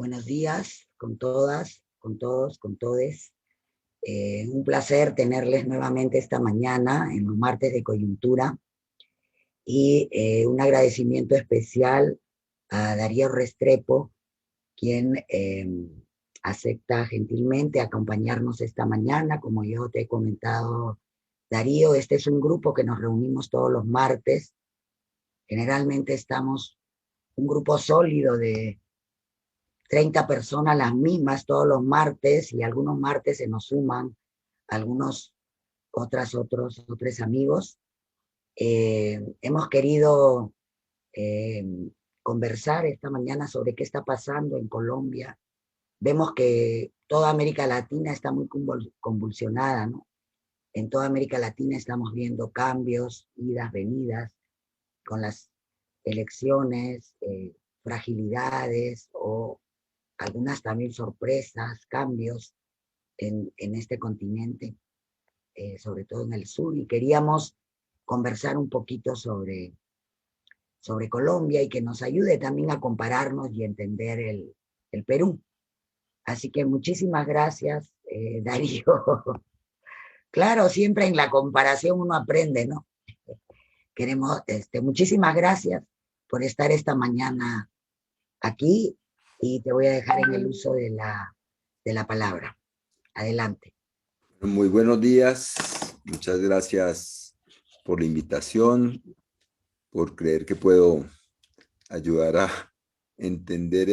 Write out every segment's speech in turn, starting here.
Buenos días con todas, con todos, con todes. Un placer tenerles nuevamente esta mañana en los martes de coyuntura y un agradecimiento especial a Darío Restrepo, quien acepta gentilmente acompañarnos esta mañana. Como yo te he comentado, Darío, este es un grupo que nos reunimos todos los martes. Generalmente estamos un grupo sólido de 30 personas las mismas todos los martes, y algunos martes se nos suman algunos otros amigos. Hemos querido eh, conversar esta mañana sobre qué está pasando en Colombia. Vemos que toda América Latina está muy convulsionada, ¿no? En toda América Latina estamos viendo cambios, idas, venidas, con las elecciones, fragilidades o algunas también sorpresas, cambios en este continente, sobre todo en el sur, y queríamos conversar un poquito sobre Colombia y que nos ayude también a compararnos y entender el Perú. Así que muchísimas gracias, Darío. Claro, siempre en la comparación uno aprende, ¿no? Muchísimas gracias por estar esta mañana aquí, y te voy a dejar en el uso de la palabra. Adelante. Muy buenos días, muchas gracias por la invitación, por creer que puedo ayudar a entender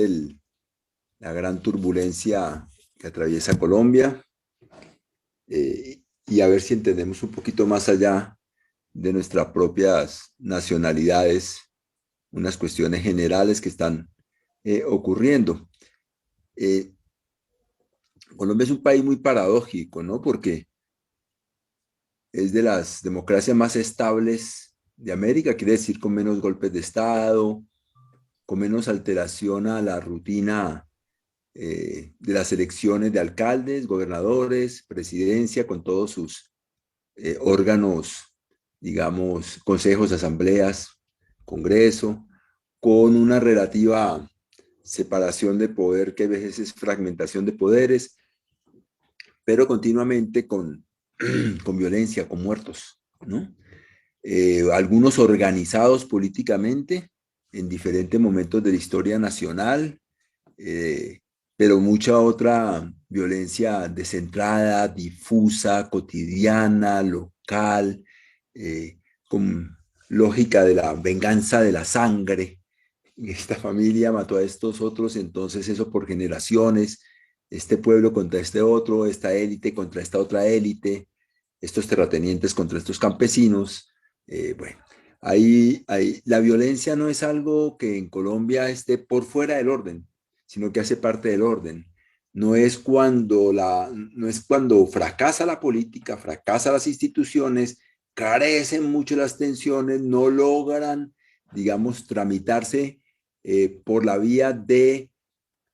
la gran turbulencia que atraviesa Colombia y a ver si entendemos un poquito más allá de nuestras propias nacionalidades, unas cuestiones generales que están ocurriendo. Colombia es un país muy paradójico, ¿no? Porque es de las democracias más estables de América, quiere decir con menos golpes de Estado, con menos alteración a la rutina de las elecciones de alcaldes, gobernadores, presidencia, con todos sus órganos, digamos, consejos, asambleas, Congreso, con una relativa separación de poder, que a veces es fragmentación de poderes, pero continuamente con violencia, con muertos, ¿no? Algunos organizados políticamente en diferentes momentos de la historia nacional, pero mucha otra violencia descentrada, difusa, cotidiana, local, con lógica de la venganza de la sangre. Esta familia mató a estos otros, entonces eso por generaciones, este pueblo contra este otro, esta élite contra esta otra élite, estos terratenientes contra estos campesinos. Bueno, la violencia no es algo que en Colombia esté por fuera del orden, sino que hace parte del orden. No es cuando fracasa la política, fracasan las instituciones, carecen mucho las tensiones, no logran, digamos, tramitarse por la vía de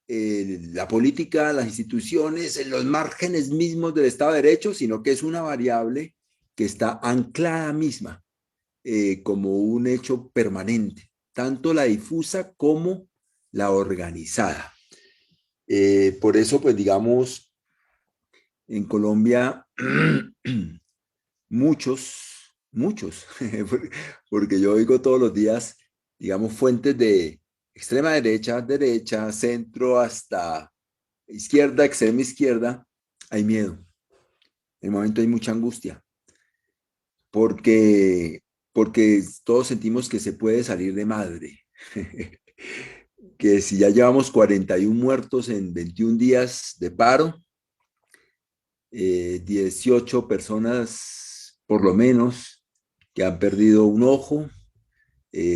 la política, las instituciones, en los márgenes mismos del Estado de Derecho, sino que es una variable que está anclada misma como un hecho permanente, tanto la difusa como la organizada. Por eso, pues digamos, en Colombia, muchos, porque yo oigo todos los días, digamos, fuentes de extrema derecha, derecha, centro, hasta izquierda, extrema izquierda, hay miedo. En el momento hay mucha angustia, porque todos sentimos que se puede salir de madre. Que si ya llevamos 41 muertos en 21 días de paro, 18 personas por lo menos que han perdido un ojo,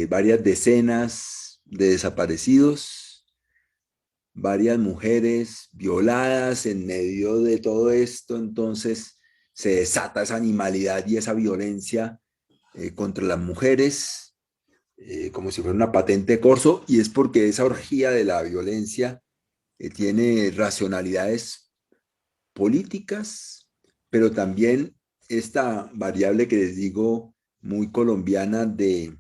varias decenas de desaparecidos, varias mujeres violadas en medio de todo esto. Entonces se desata esa animalidad y esa violencia contra las mujeres, como si fuera una patente de corso, y es porque esa orgía de la violencia tiene racionalidades políticas, pero también esta variable que les digo muy colombiana de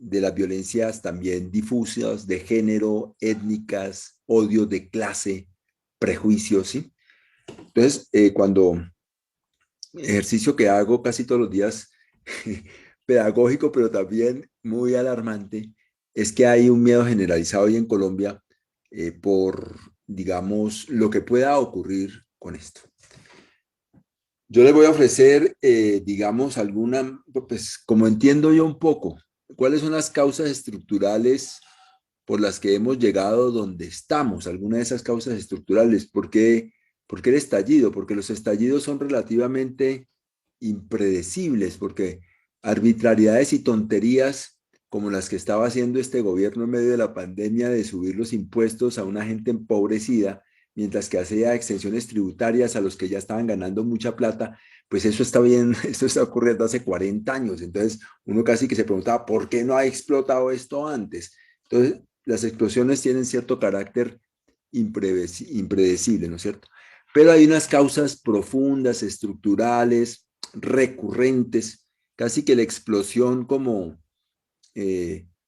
de las violencias también difusas, de género, étnicas, odio de clase, prejuicios, ¿sí? Entonces, cuando ejercicio que hago casi todos los días, pedagógico, pero también muy alarmante, es que hay un miedo generalizado hoy en Colombia por, digamos, lo que pueda ocurrir con esto. Yo les voy a ofrecer, digamos, alguna, pues como entiendo yo un poco, cuáles son las causas estructurales por las que hemos llegado donde estamos, alguna de esas causas estructurales. ¿Por qué el estallido? Porque los estallidos son relativamente impredecibles, porque arbitrariedades y tonterías como las que estaba haciendo este gobierno en medio de la pandemia de subir los impuestos a una gente empobrecida, mientras que hacía exenciones tributarias a los que ya estaban ganando mucha plata, pues eso está bien, esto está ocurriendo hace 40 años. Entonces uno casi que se preguntaba, ¿por qué no ha explotado esto antes? Entonces las explosiones tienen cierto carácter impredecible, ¿no es cierto? Pero hay unas causas profundas, estructurales, recurrentes, casi que la explosión como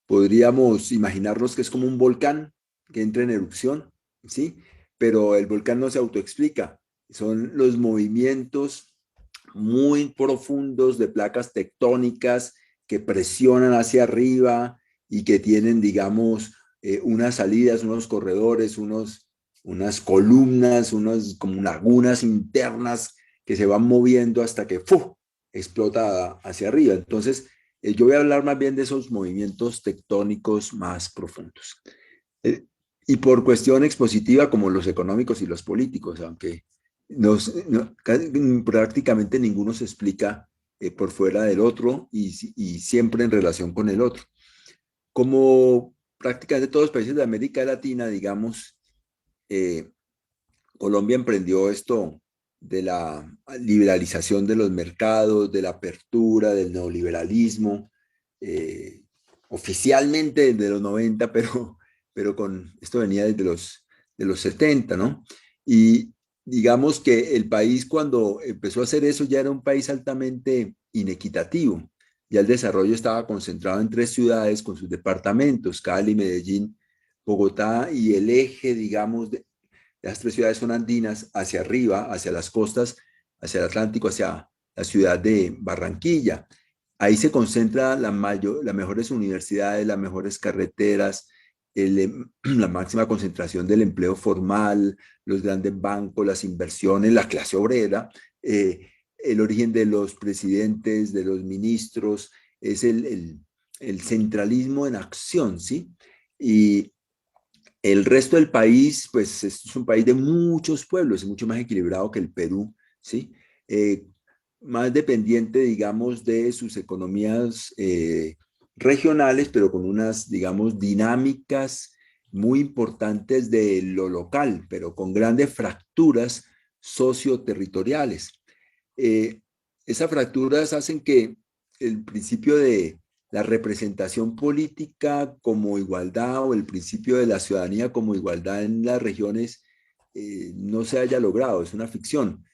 podríamos imaginarnos que es como un volcán que entra en erupción, ¿sí? Pero el volcán no se autoexplica, son los movimientos muy profundos de placas tectónicas que presionan hacia arriba y que tienen, digamos, unas salidas, unos corredores, unas columnas, unas como lagunas internas que se van moviendo hasta que ¡fu! Explota hacia arriba. Entonces, yo voy a hablar más bien de esos movimientos tectónicos más profundos. Eh, y por cuestión expositiva, como los económicos y los políticos, aunque prácticamente ninguno se explica por fuera del otro y siempre en relación con el otro. Como prácticamente todos los países de América Latina, digamos, eh, Colombia emprendió esto de la liberalización de los mercados, de la apertura, del neoliberalismo, eh, oficialmente desde los 90, pero con esto venía desde de los 70, ¿no? Y digamos que el país cuando empezó a hacer eso ya era un país altamente inequitativo. Ya el desarrollo estaba concentrado en tres ciudades con sus departamentos, Cali, Medellín, Bogotá, y el eje, digamos, las tres ciudades son andinas, hacia arriba, hacia las costas, hacia el Atlántico, hacia la ciudad de Barranquilla. Ahí se concentra las mejores universidades, las mejores carreteras, la máxima concentración del empleo formal, los grandes bancos, las inversiones, la clase obrera, el origen de los presidentes, de los ministros, es el centralismo en acción, ¿sí? Y el resto del país, pues es un país de muchos pueblos, es mucho más equilibrado que el Perú, ¿sí? Eh, Más dependiente, digamos, de sus economías regionales, pero con unas, digamos, dinámicas muy importantes de lo local, pero con grandes fracturas socioterritoriales. Eh, Esas fracturas hacen que el principio de la representación política como igualdad o el principio de la ciudadanía como igualdad en las regiones no se haya logrado, es una ficción.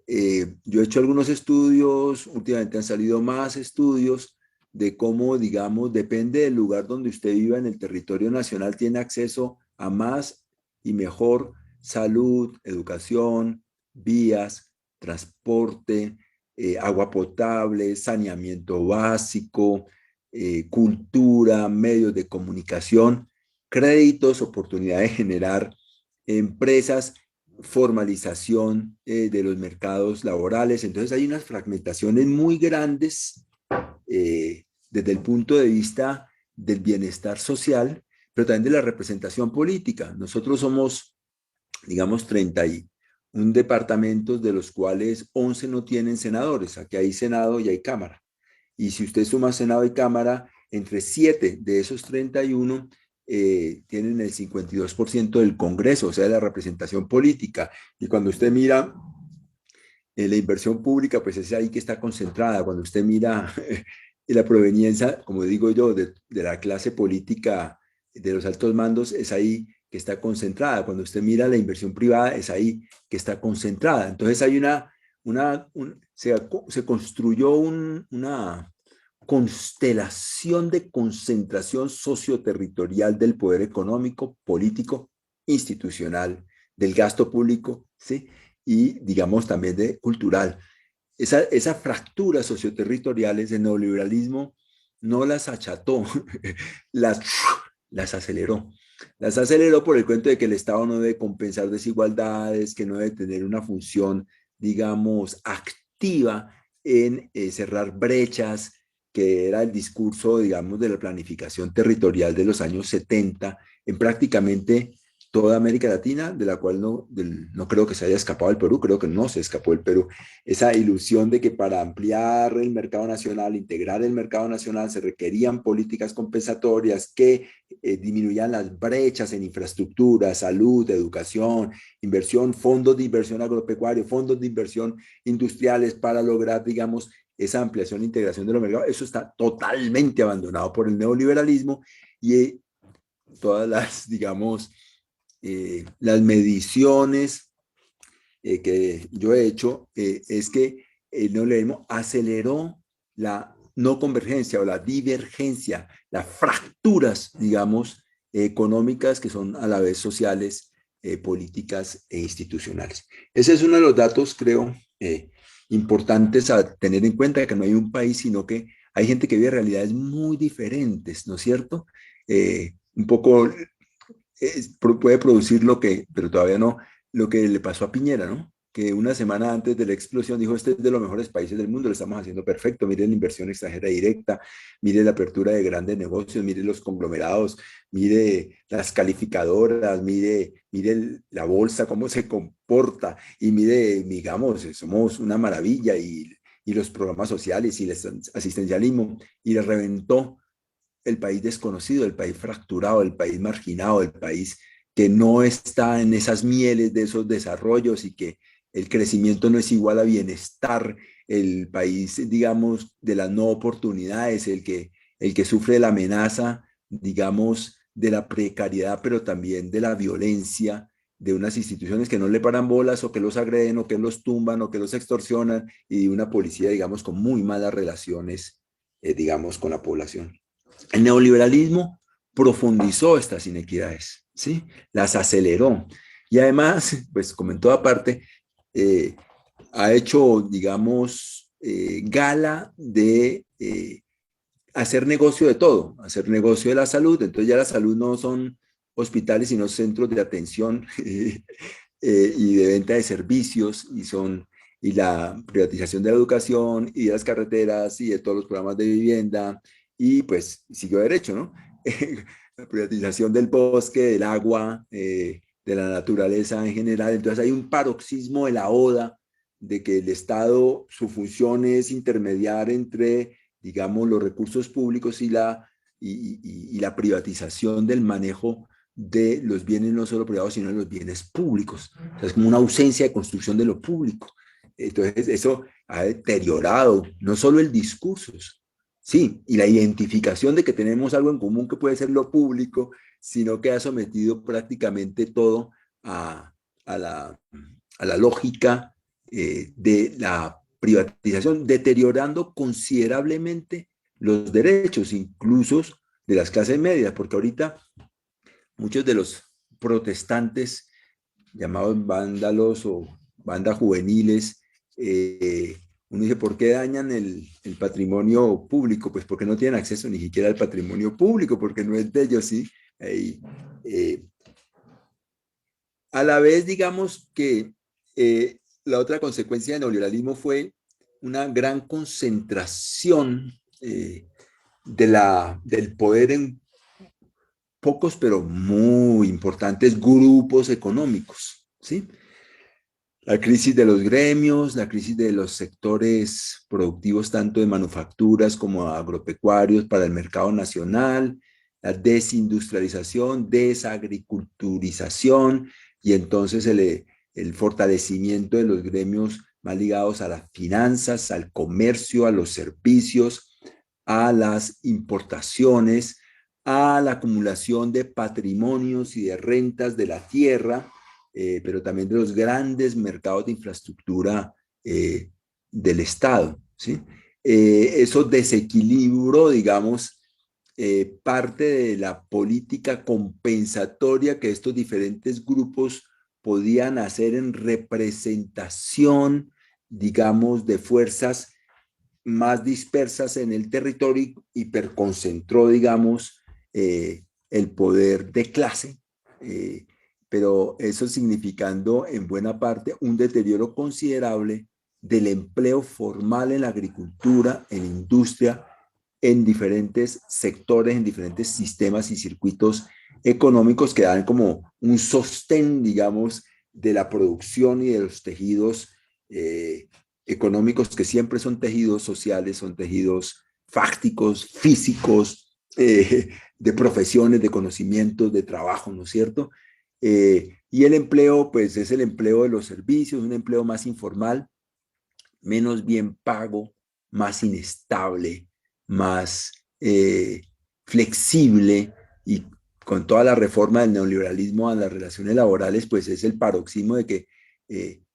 Yo he hecho algunos estudios, últimamente han salido más estudios de cómo, digamos, depende del lugar donde usted viva en el territorio nacional, tiene acceso a más y mejor salud, educación, vías, transporte, agua potable, saneamiento básico, cultura, medios de comunicación, créditos, oportunidad de generar empresas, formalización de los mercados laborales. Entonces hay unas fragmentaciones muy grandes desde el punto de vista del bienestar social, pero también de la representación política. Nosotros somos, digamos, 31 departamentos, de los cuales 11 no tienen senadores. Aquí hay Senado y hay Cámara. Y si usted suma Senado y Cámara, entre 7 de esos 31 tienen el 52% del Congreso, o sea, de la representación política. Y cuando usted mira la inversión pública, pues es ahí que está concentrada. Cuando usted mira la proveniencia, como digo yo, de la clase política, de los altos mandos, es ahí que está concentrada. Cuando usted mira la inversión privada, es ahí que está concentrada. Entonces hay se construyó constelación de concentración socioterritorial del poder económico, político, institucional, del gasto público, ¿sí? Y digamos también de cultural. Esa fractura socioterritoriales, el neoliberalismo no las acható, las, las aceleró. Las aceleró por el cuento de que el Estado no debe compensar desigualdades, que no debe tener una función, digamos, activa en cerrar brechas, que era el discurso, digamos, de la planificación territorial de los años 70 en prácticamente toda América Latina, de la cual no creo que se haya escapado el Perú, creo que no se escapó el Perú. Esa ilusión de que para ampliar el mercado nacional, integrar el mercado nacional, se requerían políticas compensatorias que disminuían las brechas en infraestructura, salud, educación, inversión, fondos de inversión agropecuario, fondos de inversión industriales para lograr, digamos, esa ampliación e integración de los mercados. Eso está totalmente abandonado por el neoliberalismo y todas las, digamos, las mediciones que yo he hecho es que el neoliberalismo aceleró la no convergencia o la divergencia, las fracturas, digamos, económicas que son a la vez sociales, políticas e institucionales. Ese es uno de los datos, creo, importantes a tener en cuenta, que no hay un país, sino que hay gente que vive realidades muy diferentes, ¿no es cierto? Un poco puede producir lo que, pero todavía no, lo que le pasó a Piñera, ¿no? Que una semana antes de la explosión dijo, este es de los mejores países del mundo, lo estamos haciendo perfecto, mire la inversión extranjera directa, mire la apertura de grandes negocios, mire los conglomerados, mire las calificadoras, mire la bolsa, cómo se comporta, y mire, digamos, somos una maravilla, y los programas sociales y el asistencialismo, y le reventó el país desconocido, el país fracturado, el país marginado, el país que no está en esas mieles de esos desarrollos y que el crecimiento no es igual a bienestar, el país, digamos, de las no oportunidades, el que sufre la amenaza, digamos, de la precariedad, pero también de la violencia de unas instituciones que no le paran bolas o que los agreden o que los tumban o que los extorsionan y de una policía, digamos, con muy malas relaciones, digamos, con la población. El neoliberalismo profundizó estas inequidades, ¿sí? Las aceleró. Y además, pues como en toda parte, ha hecho, digamos, gala de hacer negocio de todo, hacer negocio de la salud. Entonces ya la salud no son hospitales, sino centros de atención y de venta de servicios, y la privatización de la educación y de las carreteras y de todos los programas de vivienda, y pues siguió derecho, ¿no? La privatización del bosque, del agua, de la naturaleza en general. Entonces hay un paroxismo de la oda de que el Estado, su función es intermediar entre, digamos, los recursos públicos y la privatización del manejo de los bienes no solo privados, sino de los bienes públicos. O sea, es como una ausencia de construcción de lo público. Entonces, eso ha deteriorado no solo el discurso, sí, y la identificación de que tenemos algo en común que puede ser lo público, sino que ha sometido prácticamente todo a, a, la, a la lógica de la privatización, deteriorando considerablemente los derechos, incluso de las clases medias, porque ahorita muchos de los protestantes, llamados vándalos o bandas juveniles, uno dice, ¿por qué dañan el patrimonio público? Pues porque no tienen acceso ni siquiera al patrimonio público, porque no es de ellos, ¿sí? Eh, a la vez, digamos que la otra consecuencia del neoliberalismo fue una gran concentración del poder en pocos, pero muy importantes grupos económicos, ¿sí? La crisis de los gremios, la crisis de los sectores productivos, tanto de manufacturas como agropecuarios para el mercado nacional, la desindustrialización, desagriculturización, y entonces el fortalecimiento de los gremios más ligados a las finanzas, al comercio, a los servicios, a las importaciones, a la acumulación de patrimonios y de rentas de la tierra, pero también de los grandes mercados de infraestructura del Estado, ¿sí? eso desequilibró, digamos, parte de la política compensatoria que estos diferentes grupos podían hacer en representación, digamos, de fuerzas más dispersas en el territorio, y hiperconcentró, digamos, el poder de clase, pero eso significando en buena parte un deterioro considerable del empleo formal en la agricultura, en industria, en diferentes sectores, en diferentes sistemas y circuitos económicos que dan como un sostén, digamos, de la producción y de los tejidos económicos, que siempre son tejidos sociales, son tejidos fácticos, físicos, de profesiones, de conocimientos, de trabajo, ¿no es cierto? Y el empleo, pues es el empleo de los servicios, un empleo más informal, menos bien pago, más inestable, más flexible, y con toda la reforma del neoliberalismo a las relaciones laborales, pues es el paroxismo de que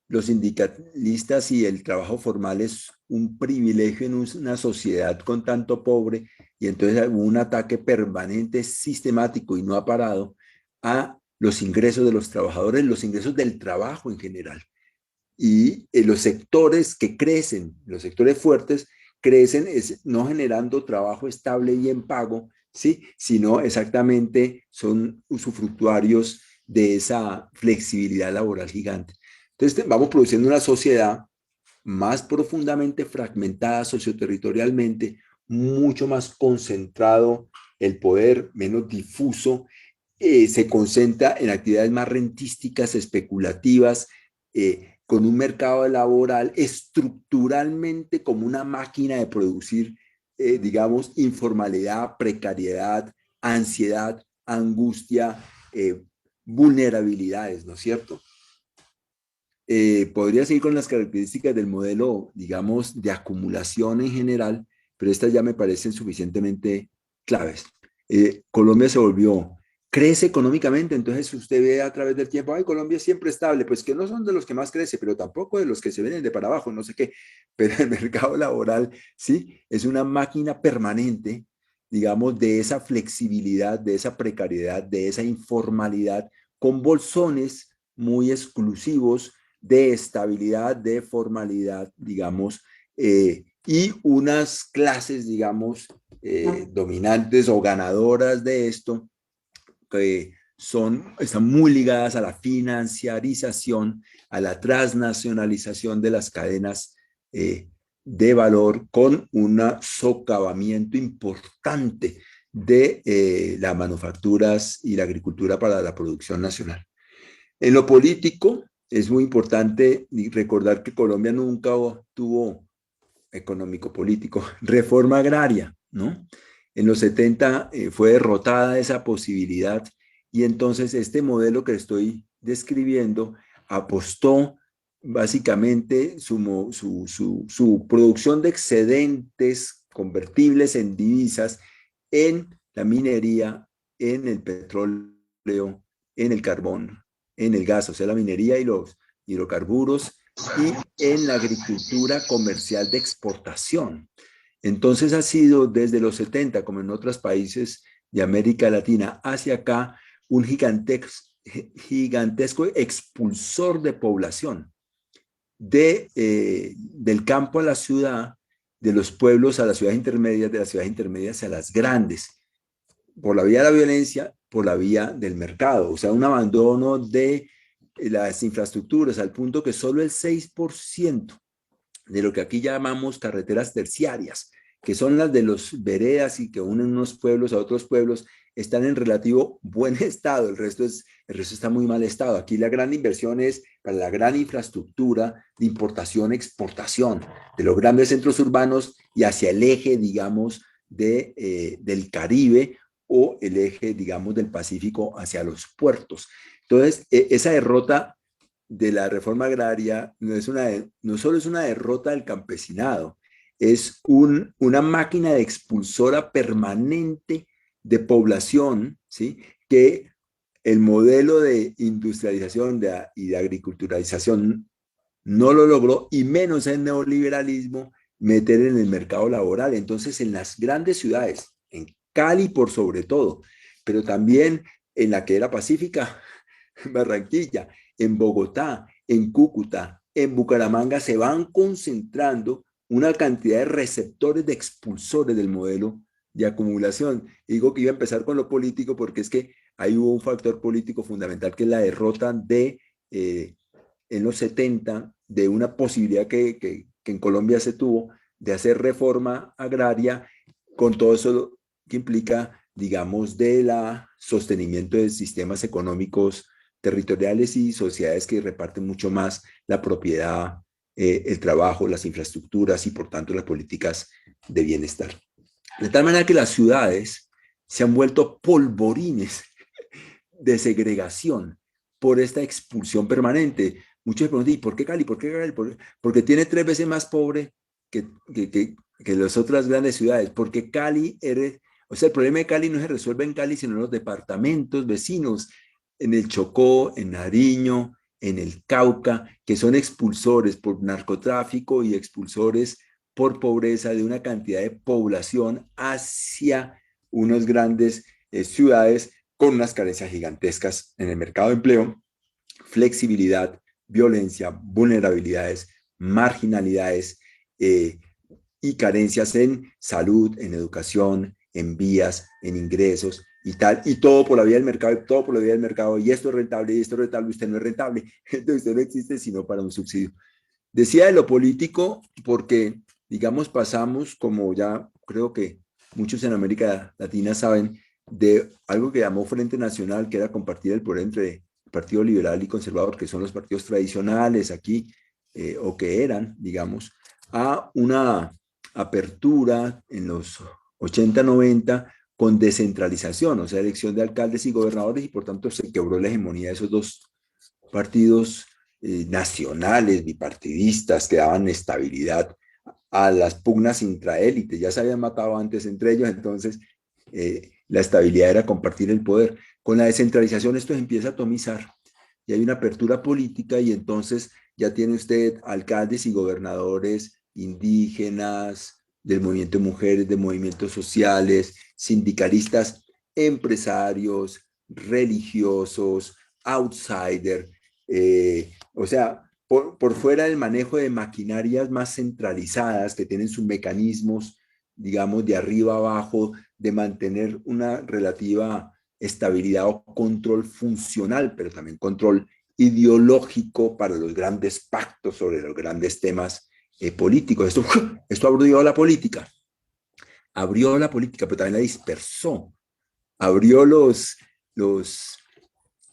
los sindicalistas y el trabajo formal es un privilegio en una sociedad con tanto pobre, y entonces hubo un ataque permanente, sistemático y no ha parado a los ingresos de los trabajadores, los ingresos del trabajo en general. Y los sectores que crecen, los sectores fuertes, crecen no generando trabajo estable y en pago, ¿sí? Sino exactamente son usufructuarios de esa flexibilidad laboral gigante. Entonces vamos produciendo una sociedad más profundamente fragmentada socioterritorialmente, mucho más concentrado el poder, menos difuso, se concentra en actividades más rentísticas, especulativas, con un mercado laboral estructuralmente como una máquina de producir, digamos, informalidad, precariedad, ansiedad, angustia, vulnerabilidades, ¿no es cierto? Podría seguir con las características del modelo, digamos, de acumulación en general, pero estas ya me parecen suficientemente claves. Colombia se volvió, crece económicamente, entonces usted ve a través del tiempo, ay, Colombia es siempre estable, pues que no son de los que más crece, pero tampoco de los que se vienen de para abajo, no sé qué, pero el mercado laboral, sí, es una máquina permanente, digamos, de esa flexibilidad, de esa precariedad, de esa informalidad, con bolsones muy exclusivos de estabilidad, de formalidad, digamos, y unas clases, digamos, dominantes o ganadoras de esto, que están muy ligadas a la financiarización, a la transnacionalización de las cadenas de valor, con un socavamiento importante de las manufacturas y la agricultura para la producción nacional. En lo político, es muy importante recordar que Colombia nunca tuvo económico-político, reforma agraria, ¿no? En los 70 fue derrotada esa posibilidad, y entonces este modelo que estoy describiendo apostó básicamente su producción de excedentes convertibles en divisas en la minería, en el petróleo, en el carbón, en el gas, o sea, la minería y los hidrocarburos, y en la agricultura comercial de exportación. Entonces ha sido desde los 70, como en otros países de América Latina, hacia acá, un gigantesco expulsor de población del campo a la ciudad, de los pueblos a las ciudades intermedias, de las ciudades intermedias a las grandes, por la vía de la violencia, por la vía del mercado, o sea, un abandono de las infraestructuras, al punto que solo el 6% de lo que aquí llamamos carreteras terciarias, que son las de los veredas y que unen unos pueblos a otros pueblos, están en relativo buen estado. El resto está muy mal estado. Aquí la gran inversión es para la gran infraestructura de importación, exportación de los grandes centros urbanos y hacia el eje, digamos, del Caribe, o el eje, digamos, del Pacífico hacia los puertos. Entonces, esa derrota de la reforma agraria no solo es una derrota del campesinado, es una máquina de expulsora permanente de población, ¿sí? Que el modelo de industrialización y de agriculturalización no lo logró, y menos el neoliberalismo meter en el mercado laboral. Entonces, en las grandes ciudades, en Cali por sobre todo, pero también en la que era pacífica, en Barranquilla, en Bogotá, en Cúcuta, en Bucaramanga, se van concentrando una cantidad de receptores, de expulsores del modelo de acumulación. Y digo que iba a empezar con lo político porque es que ahí hubo un factor político fundamental que es la derrota en los 70 de una posibilidad que en Colombia se tuvo de hacer reforma agraria con todo eso que implica, digamos, de la sostenimiento de sistemas económicos territoriales y sociedades que reparten mucho más la propiedad, el trabajo, las infraestructuras y por tanto las políticas de bienestar. De tal manera que las ciudades se han vuelto polvorines de segregación por esta expulsión permanente. Muchos se preguntan, ¿y por qué Cali? ¿Por qué Cali? Porque tiene 3 veces más pobre que las otras grandes ciudades. Porque Cali eres, o sea, el problema de Cali no se resuelve en Cali, sino en los departamentos vecinos, en el Chocó, en Nariño, en el Cauca, que son expulsores por narcotráfico y expulsores por pobreza de una cantidad de población hacia unas grandes ciudades con unas carencias gigantescas en el mercado de empleo, flexibilidad, violencia, vulnerabilidades, marginalidades y carencias en salud, en educación, en vías, en ingresos y tal, y todo por la vía del mercado, y todo por la vía del mercado, y esto es rentable, y esto es rentable, usted no es rentable, entonces usted no existe sino para un subsidio. Decía de lo político porque, digamos, pasamos, como ya creo que muchos en América Latina saben, de algo que llamó Frente Nacional, que era compartir el poder entre el Partido Liberal y Conservador, que son los partidos tradicionales aquí, o que eran, digamos, a una apertura en los 80-90 con descentralización, o sea, elección de alcaldes y gobernadores, y por tanto se quebró la hegemonía de esos dos partidos nacionales, bipartidistas, que daban estabilidad a las pugnas intraélites. Ya se habían matado antes entre ellos, entonces la estabilidad era compartir el poder. Con la descentralización esto se empieza a atomizar y hay una apertura política y entonces ya tiene usted alcaldes y gobernadores indígenas, del movimiento de mujeres, de movimientos sociales, sindicalistas, empresarios, religiosos, outsiders, o sea, por fuera del manejo de maquinarias más centralizadas que tienen sus mecanismos, digamos, de arriba abajo, de mantener una relativa estabilidad o control funcional, pero también control ideológico para los grandes pactos sobre los grandes temas políticos. Esto abrió la política, pero también la dispersó, abrió los, los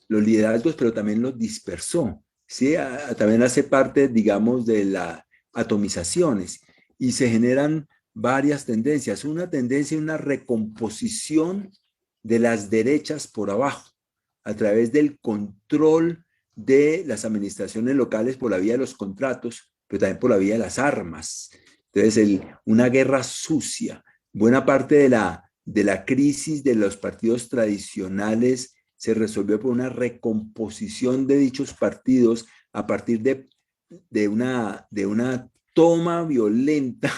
liderazgos, pero también los dispersó. ¿Sí? También hace parte, digamos, de las atomizaciones y se generan varias tendencias. Una tendencia, una recomposición de las derechas por abajo, a través del control de las administraciones locales por la vía de los contratos, pero también por la vía de las armas. Entonces, una guerra sucia. Buena parte de la crisis de los partidos tradicionales se resolvió por una recomposición de dichos partidos a partir de una toma violenta,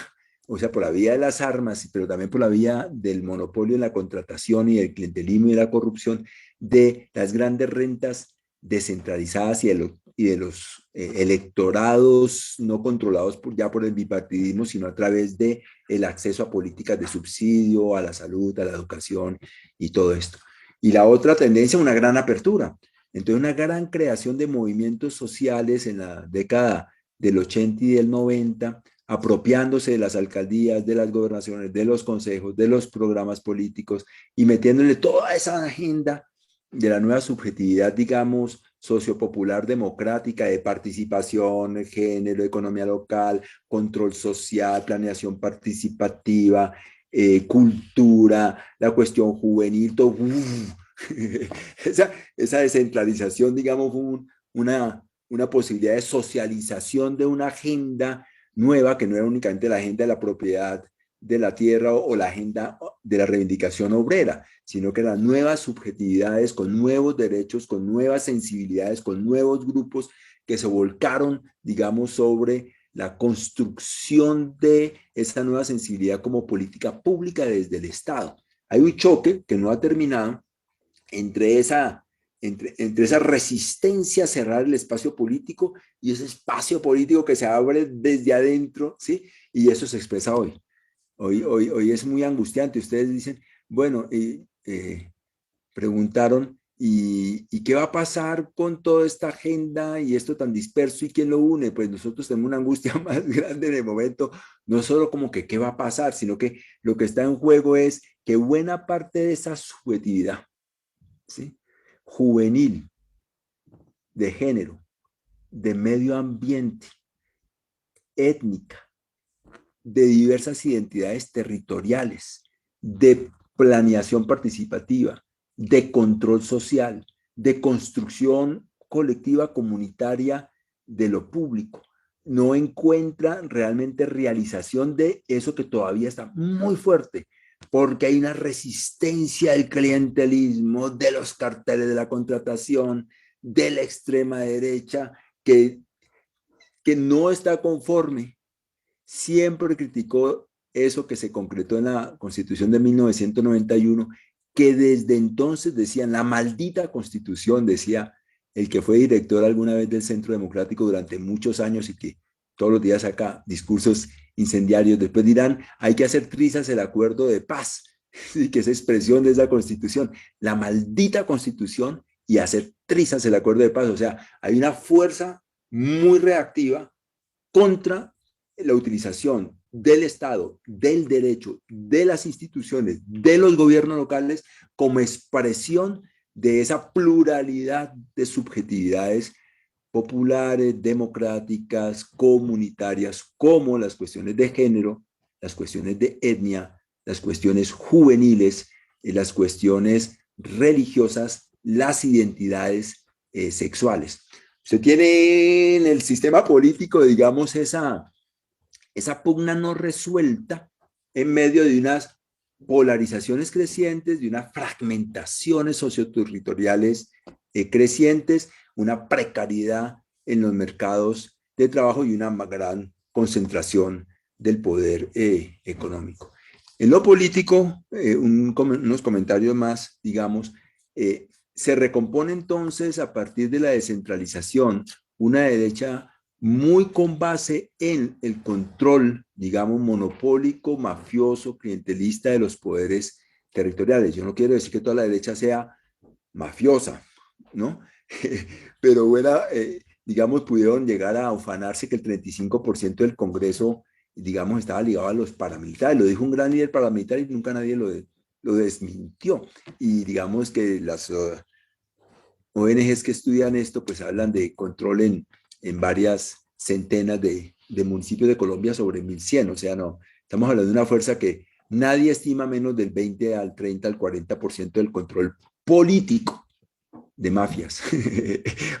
o sea, por la vía de las armas, pero también por la vía del monopolio en la contratación y del clientelismo y de la corrupción, de las grandes rentas descentralizadas y de los electorados no controlados ya por el bipartidismo, sino a través de el acceso a políticas de subsidio, a la salud, a la educación y todo esto. Y la otra tendencia, una gran apertura. Entonces, una gran creación de movimientos sociales en la década del 80 y del 90, apropiándose de las alcaldías, de las gobernaciones, de los consejos, de los programas políticos y metiéndole toda esa agenda de la nueva subjetividad, digamos, sociopopular democrática, de participación, género, economía local, control social, planeación participativa, cultura, la cuestión juvenil, todo, esa descentralización, digamos, una posibilidad de socialización de una agenda nueva, que no era únicamente la agenda de la propiedad de la tierra o la agenda de la reivindicación obrera, sino que eran nuevas subjetividades con nuevos derechos, con nuevas sensibilidades, con nuevos grupos que se volcaron, digamos, sobre la construcción de esa nueva sensibilidad como política pública desde el Estado. Hay un choque que no ha terminado entre esa resistencia a cerrar el espacio político y ese espacio político que se abre desde adentro, ¿sí? Y eso se expresa hoy. Hoy es muy angustiante. Ustedes dicen, bueno, preguntaron, ¿y qué va a pasar con toda esta agenda y esto tan disperso y quién lo une? Pues nosotros tenemos una angustia más grande en el momento, no solo como que qué va a pasar, sino que lo que está en juego es que buena parte de esa subjetividad, ¿sí?, juvenil, de género, de medio ambiente, étnica, de diversas identidades territoriales, de planeación participativa, de control social, de construcción colectiva comunitaria de lo público. No encuentra realmente realización de eso que todavía está muy fuerte, porque hay una resistencia al clientelismo, de los carteles de la contratación, de la extrema derecha, que no está conforme. Siempre criticó eso que se concretó en la Constitución de 1991, que desde entonces decían, la maldita Constitución, decía el que fue director alguna vez del Centro Democrático durante muchos años y que todos los días saca discursos incendiarios. Después dirán, hay que hacer trizas el acuerdo de paz, y que es expresión de esa Constitución, la maldita Constitución, y hacer trizas el acuerdo de paz. O sea, hay una fuerza muy reactiva contra la utilización del Estado, del derecho, de las instituciones, de los gobiernos locales como expresión de esa pluralidad de subjetividades populares, democráticas, comunitarias, como las cuestiones de género, las cuestiones de etnia, las cuestiones juveniles, las cuestiones religiosas, las identidades sexuales. Usted tiene en el sistema político, digamos, esa pugna no resuelta en medio de unas polarizaciones crecientes, de unas fragmentaciones socioterritoriales crecientes, una precariedad en los mercados de trabajo y una gran concentración del poder económico. En lo político, unos comentarios más, digamos, se recompone entonces a partir de la descentralización una derecha muy con base en el control, digamos, monopólico, mafioso, clientelista de los poderes territoriales. Yo no quiero decir que toda la derecha sea mafiosa, ¿no? Pero bueno, digamos, pudieron llegar a ufanarse que el 35% del Congreso, digamos, estaba ligado a los paramilitares. Lo dijo un gran líder paramilitar y nunca nadie lo desmintió. Y digamos que las ONGs que estudian esto, pues hablan de control en varias centenas de municipios de Colombia sobre 1.100. O sea, no, estamos hablando de una fuerza que nadie estima menos del 20 al 30 al 40% del control político de mafias.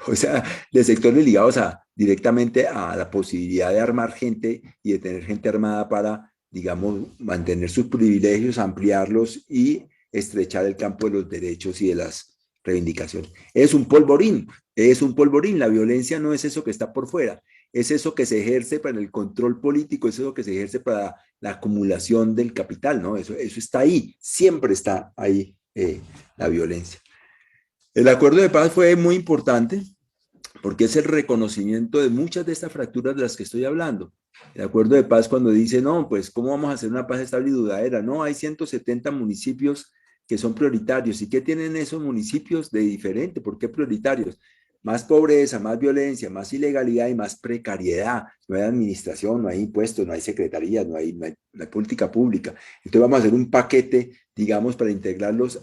O sea, de sectores ligados directamente a la posibilidad de armar gente y de tener gente armada para, digamos, mantener sus privilegios, ampliarlos y estrechar el campo de los derechos y de las reivindicaciones. Es un polvorín. La violencia no es eso que está por fuera, es eso que se ejerce para el control político, es eso que se ejerce para la acumulación del capital, ¿no? Eso está ahí, siempre está ahí la violencia. El acuerdo de paz fue muy importante porque es el reconocimiento de muchas de estas fracturas de las que estoy hablando. El acuerdo de paz cuando dice, no, pues, ¿cómo vamos a hacer una paz estable y duradera? No, hay 170 municipios que son prioritarios. ¿Y qué tienen esos municipios de diferente? ¿Por qué prioritarios? Más pobreza, más violencia, más ilegalidad y más precariedad. No hay administración, no hay impuestos, no hay secretarías, no hay política pública. Entonces vamos a hacer un paquete, digamos, para integrarlos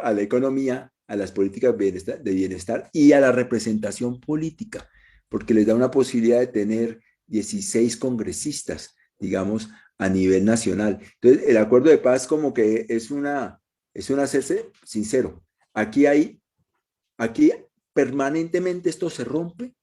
a la economía, a las políticas de bienestar y a la representación política, porque les da una posibilidad de tener 16 congresistas, digamos, a nivel nacional. Entonces, el acuerdo de paz como que es una hacerse sincero. Aquí permanentemente esto se rompe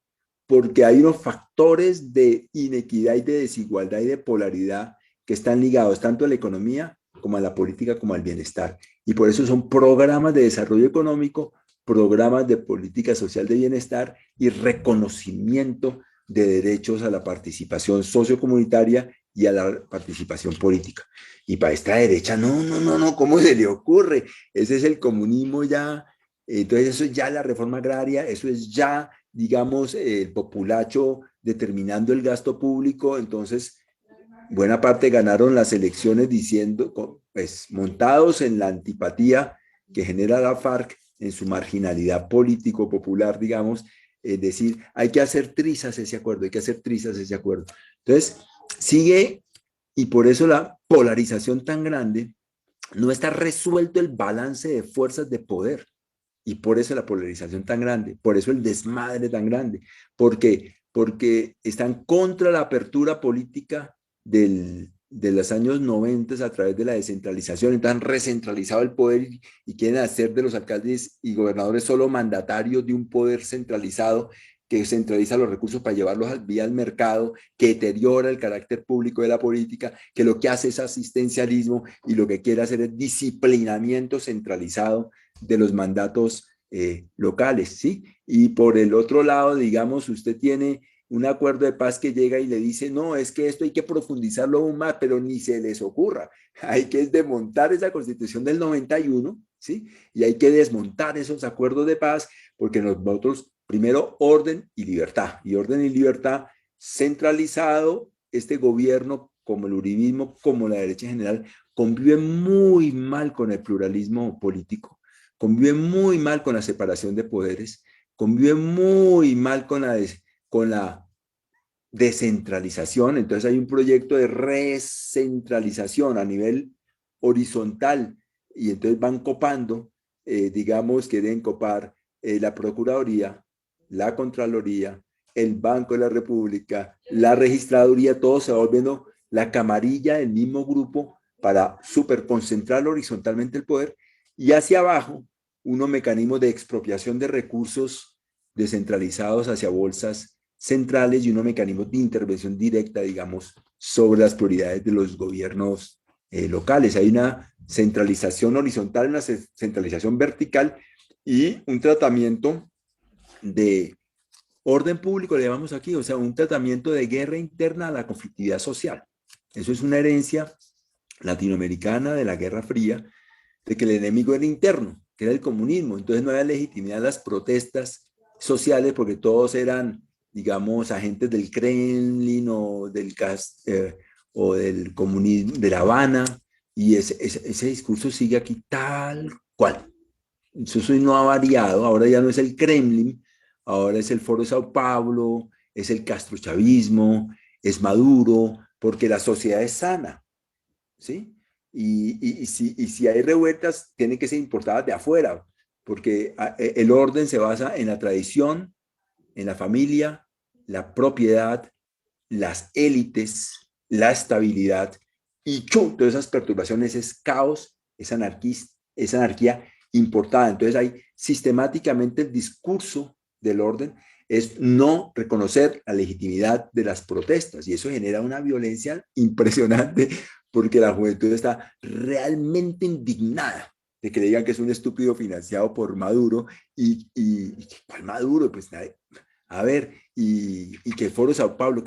porque hay unos factores de inequidad y de desigualdad y de polaridad que están ligados tanto a la economía como a la política como al bienestar. Y por eso son programas de desarrollo económico, programas de política social de bienestar y reconocimiento de derechos a la participación sociocomunitaria y a la participación política. Y para esta derecha, no, ¿cómo se le ocurre? Ese es el comunismo ya. Entonces eso es ya la reforma agraria, eso es ya, digamos, el populacho determinando el gasto público. Entonces, buena parte ganaron las elecciones diciendo, pues, montados en la antipatía que genera la FARC en su marginalidad político popular, digamos, es decir, hay que hacer trizas ese acuerdo, hay que hacer trizas ese acuerdo. Entonces, sigue, y por eso la polarización tan grande, no está resuelto el balance de fuerzas de poder, y por eso la polarización tan grande, por eso el desmadre tan grande, porque están contra la apertura política de los años 90 a través de la descentralización, entonces han recentralizado el poder y quieren hacer de los alcaldes y gobernadores solo mandatarios de un poder centralizado que centraliza los recursos para llevarlos vía al mercado, que deteriora el carácter público de la política, que lo que hace es asistencialismo y lo que quiere hacer es disciplinamiento centralizado de los mandatos locales, ¿sí? Y por el otro lado, digamos, usted tiene un acuerdo de paz que llega y le dice, no, es que esto hay que profundizarlo aún más, pero ni se les ocurra. Hay que desmontar esa constitución del 91, ¿sí? Y hay que desmontar esos acuerdos de paz, porque nosotros, primero, orden y libertad. Y orden y libertad centralizado, este gobierno, como el uribismo, como la derecha en general, convive muy mal con el pluralismo político, convive muy mal con la separación de poderes, convive muy mal con la descentralización. Entonces hay un proyecto de recentralización a nivel horizontal y entonces van copando, digamos que deben copar la Procuraduría, la Contraloría, el Banco de la República, la Registraduría, todo se va volviendo la camarilla del mismo grupo para superconcentrar horizontalmente el poder, y hacia abajo unos mecanismos de expropiación de recursos descentralizados hacia bolsas centrales y unos mecanismos de intervención directa, digamos, sobre las prioridades de los gobiernos locales. Hay una centralización horizontal, una centralización vertical y un tratamiento de orden público, le llamamos aquí, o sea, un tratamiento de guerra interna a la conflictividad social. Eso es una herencia latinoamericana de la Guerra Fría, de que el enemigo era interno, que era el comunismo. Entonces no había legitimidad en las protestas sociales porque todos eran, digamos, agentes del Kremlin o del comunismo, de La Habana, y ese discurso sigue aquí tal cual. Eso no ha variado, ahora ya no es el Kremlin, ahora es el Foro de Sao Paulo, es el castrochavismo, es Maduro, porque la sociedad es sana, ¿sí? Si hay revueltas, tienen que ser importadas de afuera, porque el orden se basa en la tradición, en la familia, la propiedad, las élites, la estabilidad, y todas esas perturbaciones es caos, es anarquía importada. Entonces hay sistemáticamente el discurso del orden es no reconocer la legitimidad de las protestas, y eso genera una violencia impresionante porque la juventud está realmente indignada de que le digan que es un estúpido financiado por Maduro y ¿cuál Maduro? Pues a ver, y que el Foro de Sao Paulo,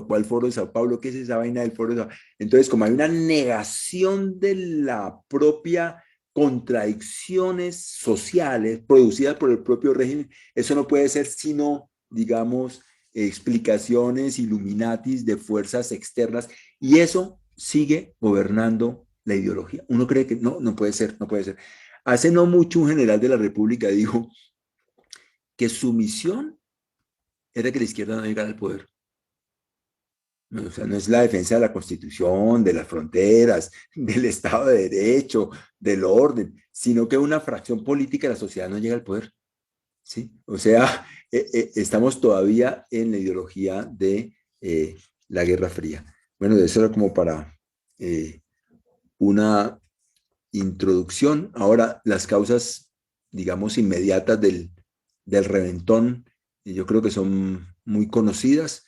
¿cuál Foro de Sao Paulo? ¿Qué es esa vaina del Foro de Sao Paulo? Entonces, como hay una negación de la propia contradicciones sociales producidas por el propio régimen, eso no puede ser sino, digamos, explicaciones illuminatis de fuerzas externas, y eso sigue gobernando la ideología. Uno cree que no puede ser, no puede ser. Hace no mucho un general de la República dijo que su misión era que la izquierda no llegara al poder. No, o sea, no es la defensa de la Constitución, de las fronteras, del Estado de Derecho, del orden, sino que una fracción política de la sociedad no llega al poder, ¿sí? O sea, estamos todavía en la ideología de la Guerra Fría. Bueno, eso era como para una introducción. Ahora, las causas, digamos, inmediatas del reventón, yo creo que son muy conocidas,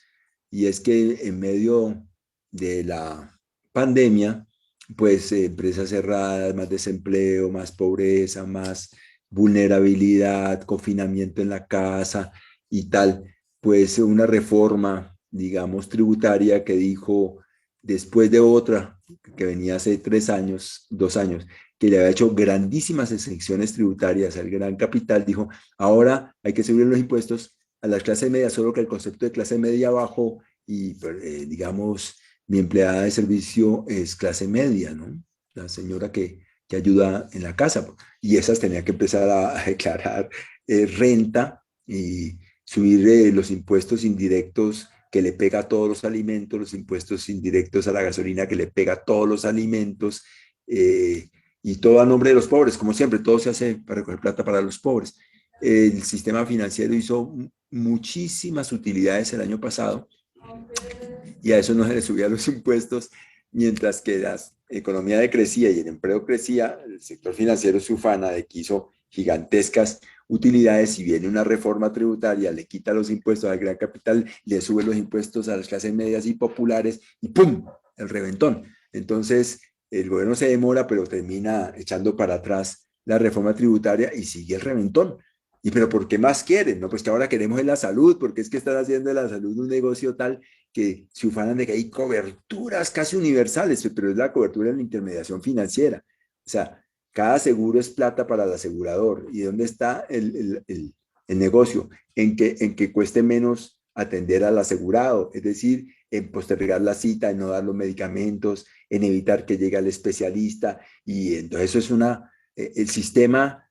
y es que en medio de la pandemia, pues empresas cerradas, más desempleo, más pobreza, más vulnerabilidad, confinamiento en la casa y tal, pues una reforma, digamos, tributaria que dijo, después de otra que venía hace 3 años, 2 años, que le había hecho grandísimas exenciones tributarias al gran capital, dijo, ahora hay que subir los impuestos a las clases medias, solo que el concepto de clase media bajó y, digamos, mi empleada de servicio es clase media, ¿no? La señora que ayuda en la casa. Y esas tenía que empezar a declarar renta y subir los impuestos indirectos que le pega a todos los alimentos, los impuestos indirectos a la gasolina que le pega a todos los alimentos, y todo a nombre de los pobres, como siempre, todo se hace para recoger plata para los pobres. El sistema financiero hizo muchísimas utilidades el año pasado y a eso no se le subían los impuestos, mientras que la economía decrecía y el empleo crecía, el sector financiero se ufana de que hizo gigantescas utilidades y viene una reforma tributaria, le quita los impuestos al gran capital, le sube los impuestos a las clases medias y populares y ¡pum! El reventón. Entonces, el gobierno se demora, pero termina echando para atrás la reforma tributaria y sigue el reventón. ¿Y pero por qué más quieren? No, pues que ahora queremos la salud, porque es que están haciendo de la salud un negocio tal que se ufanan de que hay coberturas casi universales, pero es la cobertura en la intermediación financiera. O sea, cada seguro es plata para el asegurador. ¿Y dónde está el negocio? En que cueste menos atender al asegurado, es decir, en postergar la cita, en no dar los medicamentos, en evitar que llegue al especialista. Y entonces eso es el sistema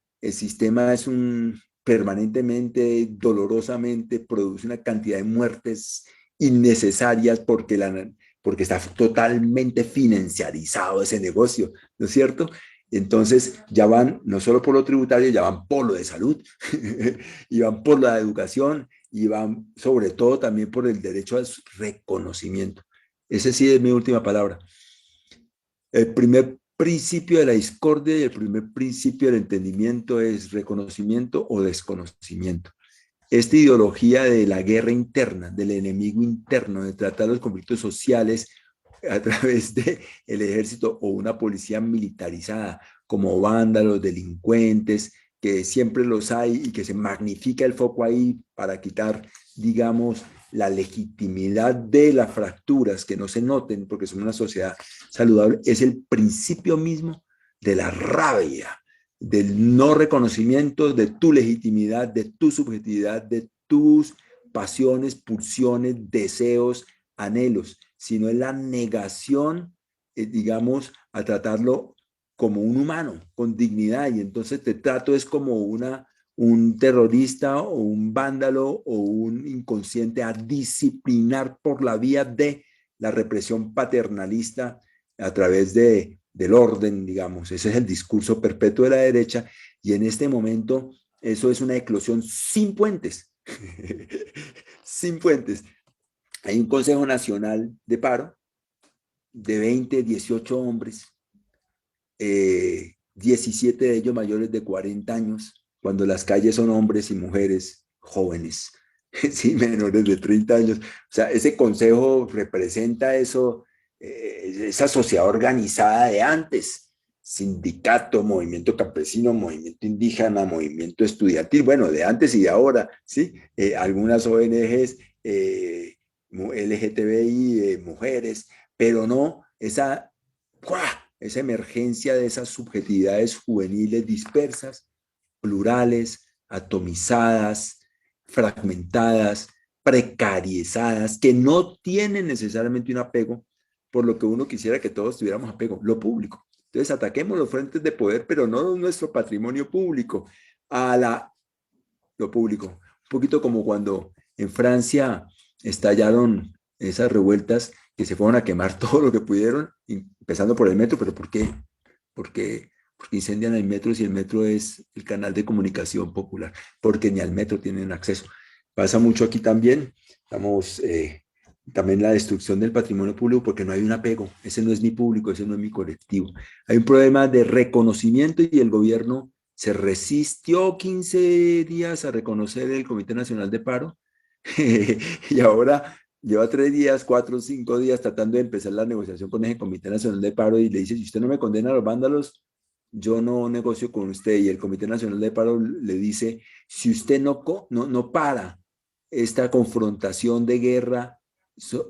es un permanentemente, dolorosamente, produce una cantidad de muertes innecesarias porque está totalmente financiarizado ese negocio, ¿no es cierto? Entonces ya van, no solo por lo tributario, ya van por lo de salud, y van por la educación, y van sobre todo también por el derecho al reconocimiento. Ese sí es mi última palabra. El primer principio de la discordia y el primer principio del entendimiento es reconocimiento o desconocimiento. Esta ideología de la guerra interna, del enemigo interno, de tratar los conflictos sociales a través del ejército o una policía militarizada, como vándalos, delincuentes, que siempre los hay y que se magnifica el foco ahí para quitar, digamos, la legitimidad de las fracturas, que no se noten porque somos una sociedad saludable, es el principio mismo de la rabia, del no reconocimiento de tu legitimidad, de tu subjetividad, de tus pasiones, pulsiones, deseos, anhelos, sino es la negación, digamos, a tratarlo como un humano, con dignidad, y entonces te trato es como un terrorista o un vándalo o un inconsciente a disciplinar por la vía de la represión paternalista a través del orden, digamos. Ese es el discurso perpetuo de la derecha y en este momento eso es una eclosión sin puentes, sin puentes. Hay un Consejo Nacional de Paro de 20, 18 hombres, 17 de ellos mayores de 40 años, cuando las calles son hombres y mujeres jóvenes, sí, menores de 30 años. O sea, ese consejo representa eso, esa sociedad organizada de antes, sindicato, movimiento campesino, movimiento indígena, movimiento estudiantil, bueno, de antes y de ahora, ¿sí? Algunas ONGs, LGTBI, mujeres, pero no esa, esa emergencia de esas subjetividades juveniles dispersas, plurales, atomizadas, fragmentadas, precarizadas, que no tienen necesariamente un apego por lo que uno quisiera que todos tuviéramos apego, lo público. Entonces ataquemos los frentes de poder, pero no nuestro patrimonio público, lo público. Un poquito como cuando en Francia estallaron esas revueltas que se fueron a quemar todo lo que pudieron, empezando por el metro, pero ¿por qué? Porque incendian el metro si el metro es el canal de comunicación popular, porque ni al metro tienen acceso. Pasa mucho aquí también, estamos también la destrucción del patrimonio público porque no hay un apego, ese no es mi público, ese no es mi colectivo. Hay un problema de reconocimiento y el gobierno se resistió 15 días a reconocer el Comité Nacional de Paro y ahora lleva 3 días, 4, 5 días tratando de empezar la negociación con ese Comité Nacional de Paro y le dice, si usted no me condena a los vándalos, yo no negocio con usted. Y el Comité Nacional de Paro le dice, si usted no para esta confrontación de guerra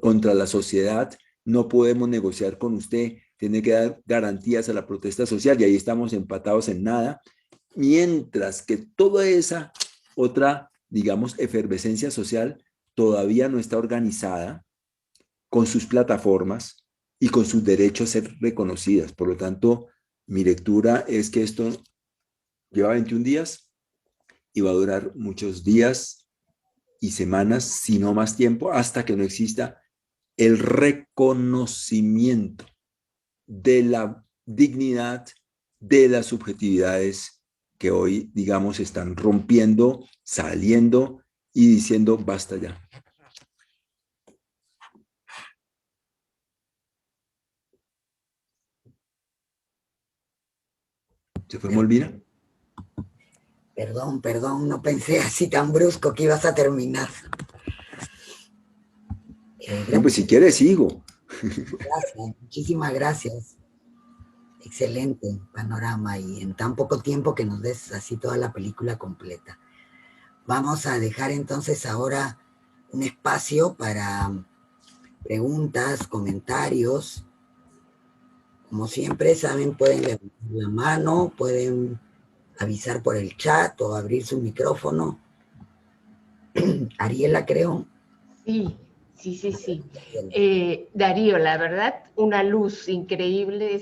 contra la sociedad, no podemos negociar con usted, tiene que dar garantías a la protesta social y ahí estamos empatados en nada, mientras que toda esa otra, digamos, efervescencia social todavía no está organizada con sus plataformas y con sus derechos a ser reconocidas. Por lo tanto, mi lectura es que esto lleva 21 días y va a durar muchos días y semanas, si no más tiempo, hasta que no exista el reconocimiento de la dignidad de las subjetividades que hoy, digamos, están rompiendo, saliendo y diciendo basta ya. ¿Se fue Molvina? Perdón, no pensé así tan brusco que ibas a terminar. No, pues si quieres sigo. Gracias, muchísimas gracias. Excelente panorama y en tan poco tiempo que nos des así toda la película completa. Vamos a dejar entonces ahora un espacio para preguntas, comentarios. Como siempre, saben, pueden levantar la mano, pueden avisar por el chat o abrir su micrófono. Ariela, creo. Sí. Darío, la verdad, una luz increíble,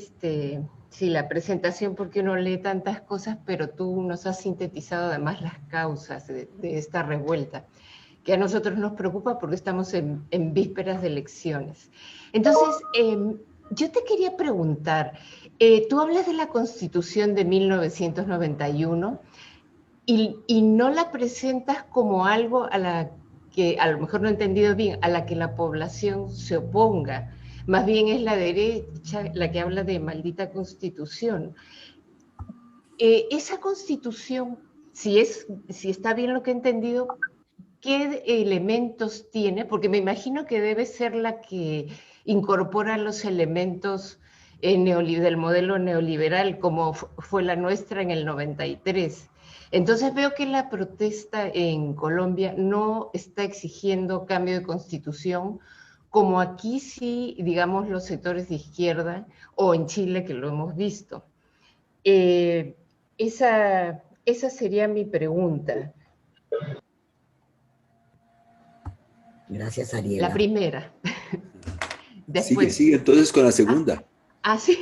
sí, la presentación, porque uno lee tantas cosas, pero tú nos has sintetizado además las causas de esta revuelta, que a nosotros nos preocupa porque estamos en vísperas de elecciones. Entonces, yo te quería preguntar, tú hablas de la Constitución de 1991 y no la presentas como algo a la que, a lo mejor no he entendido bien, a la que la población se oponga. Más bien es la derecha la que habla de maldita Constitución. Esa Constitución, si está bien lo que he entendido, ¿qué elementos tiene? Porque me imagino que debe ser la que incorpora los elementos del modelo neoliberal, como fue la nuestra en el 93. Entonces veo que la protesta en Colombia no está exigiendo cambio de constitución, como aquí sí, digamos, los sectores de izquierda, o en Chile, que lo hemos visto. Esa sería mi pregunta. Gracias, Ariela. La primera. Después, Sigue entonces con la segunda. Sí.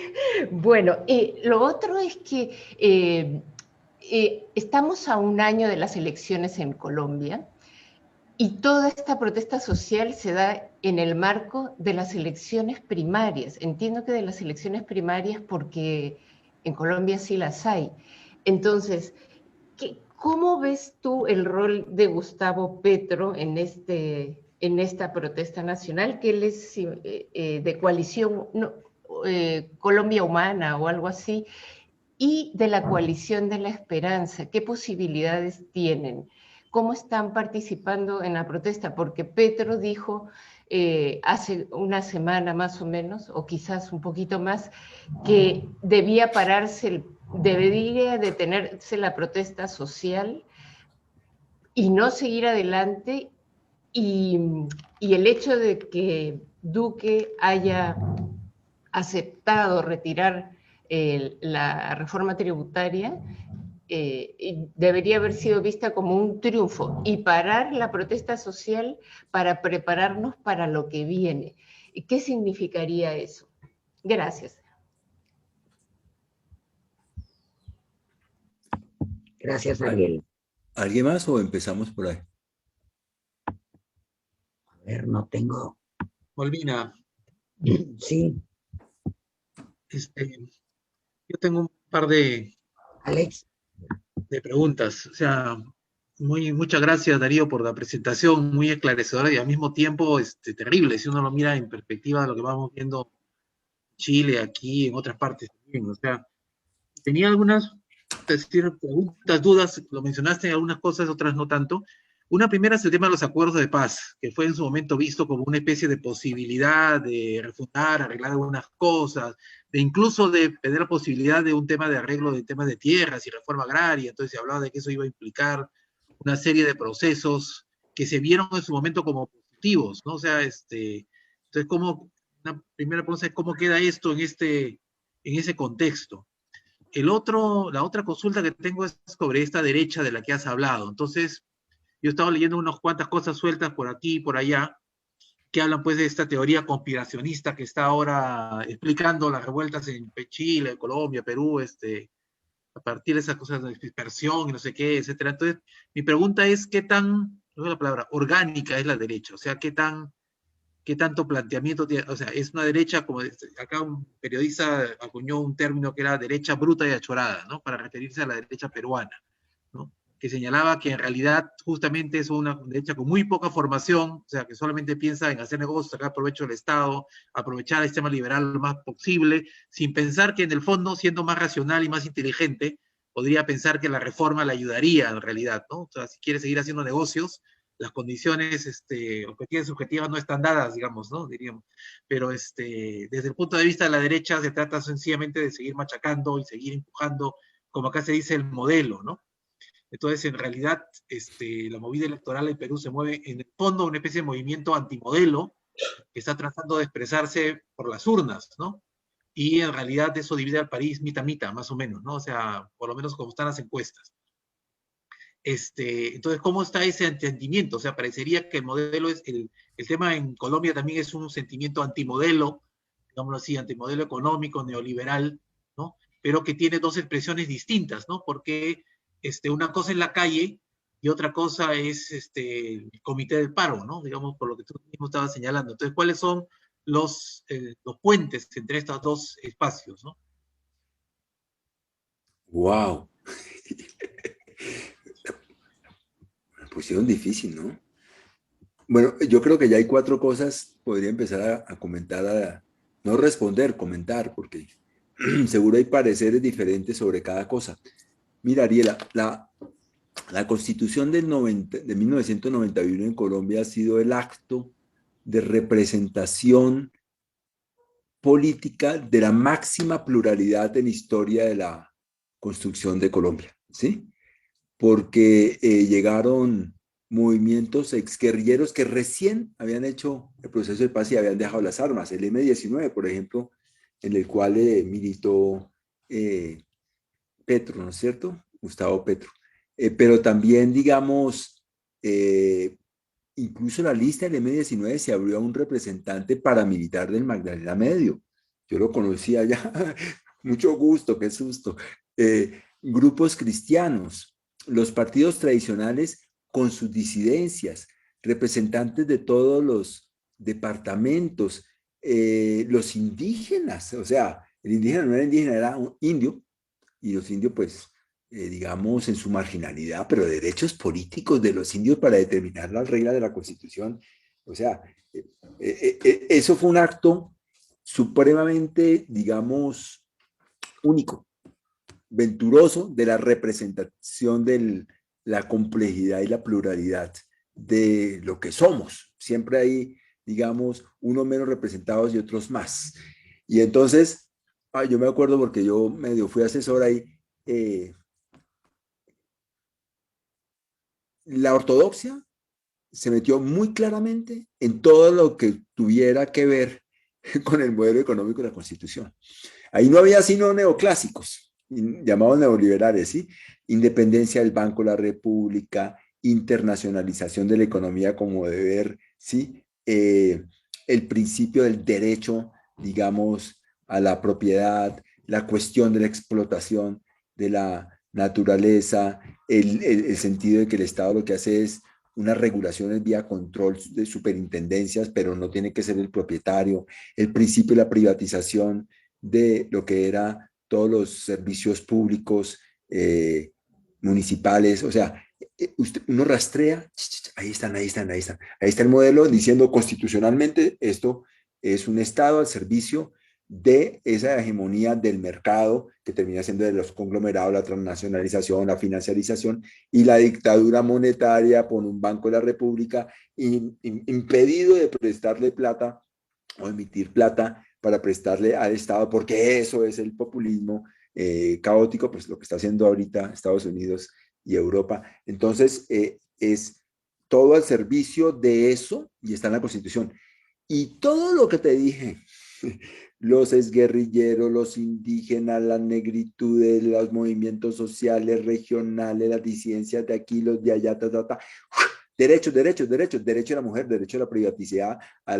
Bueno, lo otro es que estamos a un año de las elecciones en Colombia y toda esta protesta social se da en el marco de las elecciones primarias. Entiendo que de las elecciones primarias porque en Colombia sí las hay. Entonces, ¿cómo ves tú el rol de Gustavo Petro en esta protesta nacional? Que él es de coalición Colombia Humana o algo así, y de la coalición de la esperanza. ¿Qué posibilidades tienen? ¿Cómo están participando en la protesta? Porque Petro dijo hace una semana más o menos, o quizás un poquito más, que debería detenerse la protesta social y no seguir adelante, y el hecho de que Duque haya aceptado retirar la reforma tributaria debería haber sido vista como un triunfo y parar la protesta social para prepararnos para lo que viene. ¿Qué significaría eso? Gracias. Gracias, Ariel. ¿Alguien más o empezamos por ahí? A ver, no tengo. Molvina. Sí. Yo tengo un par de Alex. De preguntas. O sea, muchas gracias, Darío, por la presentación, muy esclarecedora y al mismo tiempo terrible, si uno lo mira en perspectiva de lo que vamos viendo en Chile, aquí, en otras partes también. O sea, tenía algunas preguntas, dudas, lo mencionaste en algunas cosas, otras no tanto. Una primera es el tema de los acuerdos de paz, que fue en su momento visto como una especie de posibilidad de refundar, arreglar algunas cosas, de incluso de tener la posibilidad de un tema de arreglo de temas de tierras y reforma agraria. Entonces se hablaba de que eso iba a implicar una serie de procesos que se vieron en su momento como positivos, ¿no? O sea, entonces, una primera pregunta es cómo queda esto en ese contexto. La otra consulta que tengo es sobre esta derecha de la que has hablado. Entonces, yo he estado leyendo unas cuantas cosas sueltas por aquí y por allá, que hablan pues de esta teoría conspiracionista que está ahora explicando las revueltas en Chile, Colombia, Perú, a partir de esas cosas de dispersión y no sé qué, etcétera. Entonces, mi pregunta es qué tan, no es la palabra, orgánica es la derecha, o sea, qué tanto planteamiento tiene, o sea, es una derecha, como acá un periodista acuñó un término que era derecha bruta y achorada, ¿no? Para referirse a la derecha peruana, ¿no? Que señalaba que en realidad justamente es una derecha con muy poca formación, o sea, que solamente piensa en hacer negocios, sacar provecho del Estado, aprovechar el sistema liberal lo más posible, sin pensar que en el fondo, siendo más racional y más inteligente, podría pensar que la reforma le ayudaría en realidad, ¿no? O sea, si quiere seguir haciendo negocios, las condiciones objetivas y subjetivas no están dadas, digamos, ¿no? Diríamos. Pero desde el punto de vista de la derecha se trata sencillamente de seguir machacando y seguir empujando, como acá se dice, el modelo, ¿no? Entonces, en realidad, la movida electoral en Perú se mueve en el fondo una especie de movimiento antimodelo que está tratando de expresarse por las urnas, ¿no? Y en realidad eso divide al país mitad, más o menos, ¿no? O sea, por lo menos como están las encuestas. Entonces, ¿cómo está ese entendimiento? O sea, parecería que el modelo el tema en Colombia también es un sentimiento antimodelo, digámoslo así, antimodelo económico, neoliberal, ¿no? Pero que tiene dos expresiones distintas, ¿no? Porque una cosa es la calle y otra cosa es el comité del paro, ¿no? Digamos, por lo que tú mismo estabas señalando. Entonces, ¿cuáles son los puentes entre estos dos espacios, ¿no? Wow. Me pusieron difícil, ¿no? Bueno, yo creo que ya hay 4 cosas, podría empezar a comentar, no responder, comentar, porque seguro hay pareceres diferentes sobre cada cosa. Mira, Ariela, la Constitución de 1991 en Colombia ha sido el acto de representación política de la máxima pluralidad en la historia de la construcción de Colombia, ¿sí? Porque llegaron movimientos exguerrilleros que recién habían hecho el proceso de paz y habían dejado las armas. El M-19, por ejemplo, en el cual militó Petro, ¿no es cierto? Gustavo Petro. Pero también, digamos, incluso la lista del M-19 se abrió a un representante paramilitar del Magdalena Medio. Yo lo conocía ya, mucho gusto, qué susto. Grupos cristianos, los partidos tradicionales con sus disidencias, representantes de todos los departamentos, los indígenas, o sea, el indígena no era indígena, era un indio, y los indios, pues, digamos, en su marginalidad, pero derechos políticos de los indios para determinar las reglas de la Constitución. O sea, eso fue un acto supremamente, digamos, único, venturoso de la representación de la complejidad y la pluralidad de lo que somos. Siempre hay, digamos, unos menos representados y otros más. Y entonces, yo me acuerdo porque yo medio fui asesor ahí, la ortodoxia se metió muy claramente en todo lo que tuviera que ver con el modelo económico de la Constitución. Ahí no había sino neoclásicos, llamados neoliberales, ¿sí? Independencia del Banco de la República, internacionalización de la economía como deber, ¿sí? El principio del derecho, digamos, a la propiedad, la cuestión de la explotación de la naturaleza, el sentido de que el Estado lo que hace es unas regulaciones vía control de superintendencias, pero no tiene que ser el propietario, el principio de la privatización de lo que era todos los servicios públicos municipales, o sea, uno rastrea, ahí están, ahí están, ahí están, ahí está el modelo diciendo constitucionalmente esto es un Estado al servicio de esa hegemonía del mercado que termina siendo de los conglomerados, la transnacionalización, la financiarización y la dictadura monetaria por un Banco de la República impedido de prestarle plata o emitir plata para prestarle al Estado, porque eso es el populismo caótico, pues lo que está haciendo ahorita Estados Unidos y Europa. Entonces, es todo al servicio de eso, y está en la Constitución. Y todo lo que te dije, los exguerrilleros, los indígenas, las negritudes, los movimientos sociales, regionales, las disidencias de aquí, los de allá, derechos, derechos, derechos, derecho a la mujer, derecho a la privacidad, a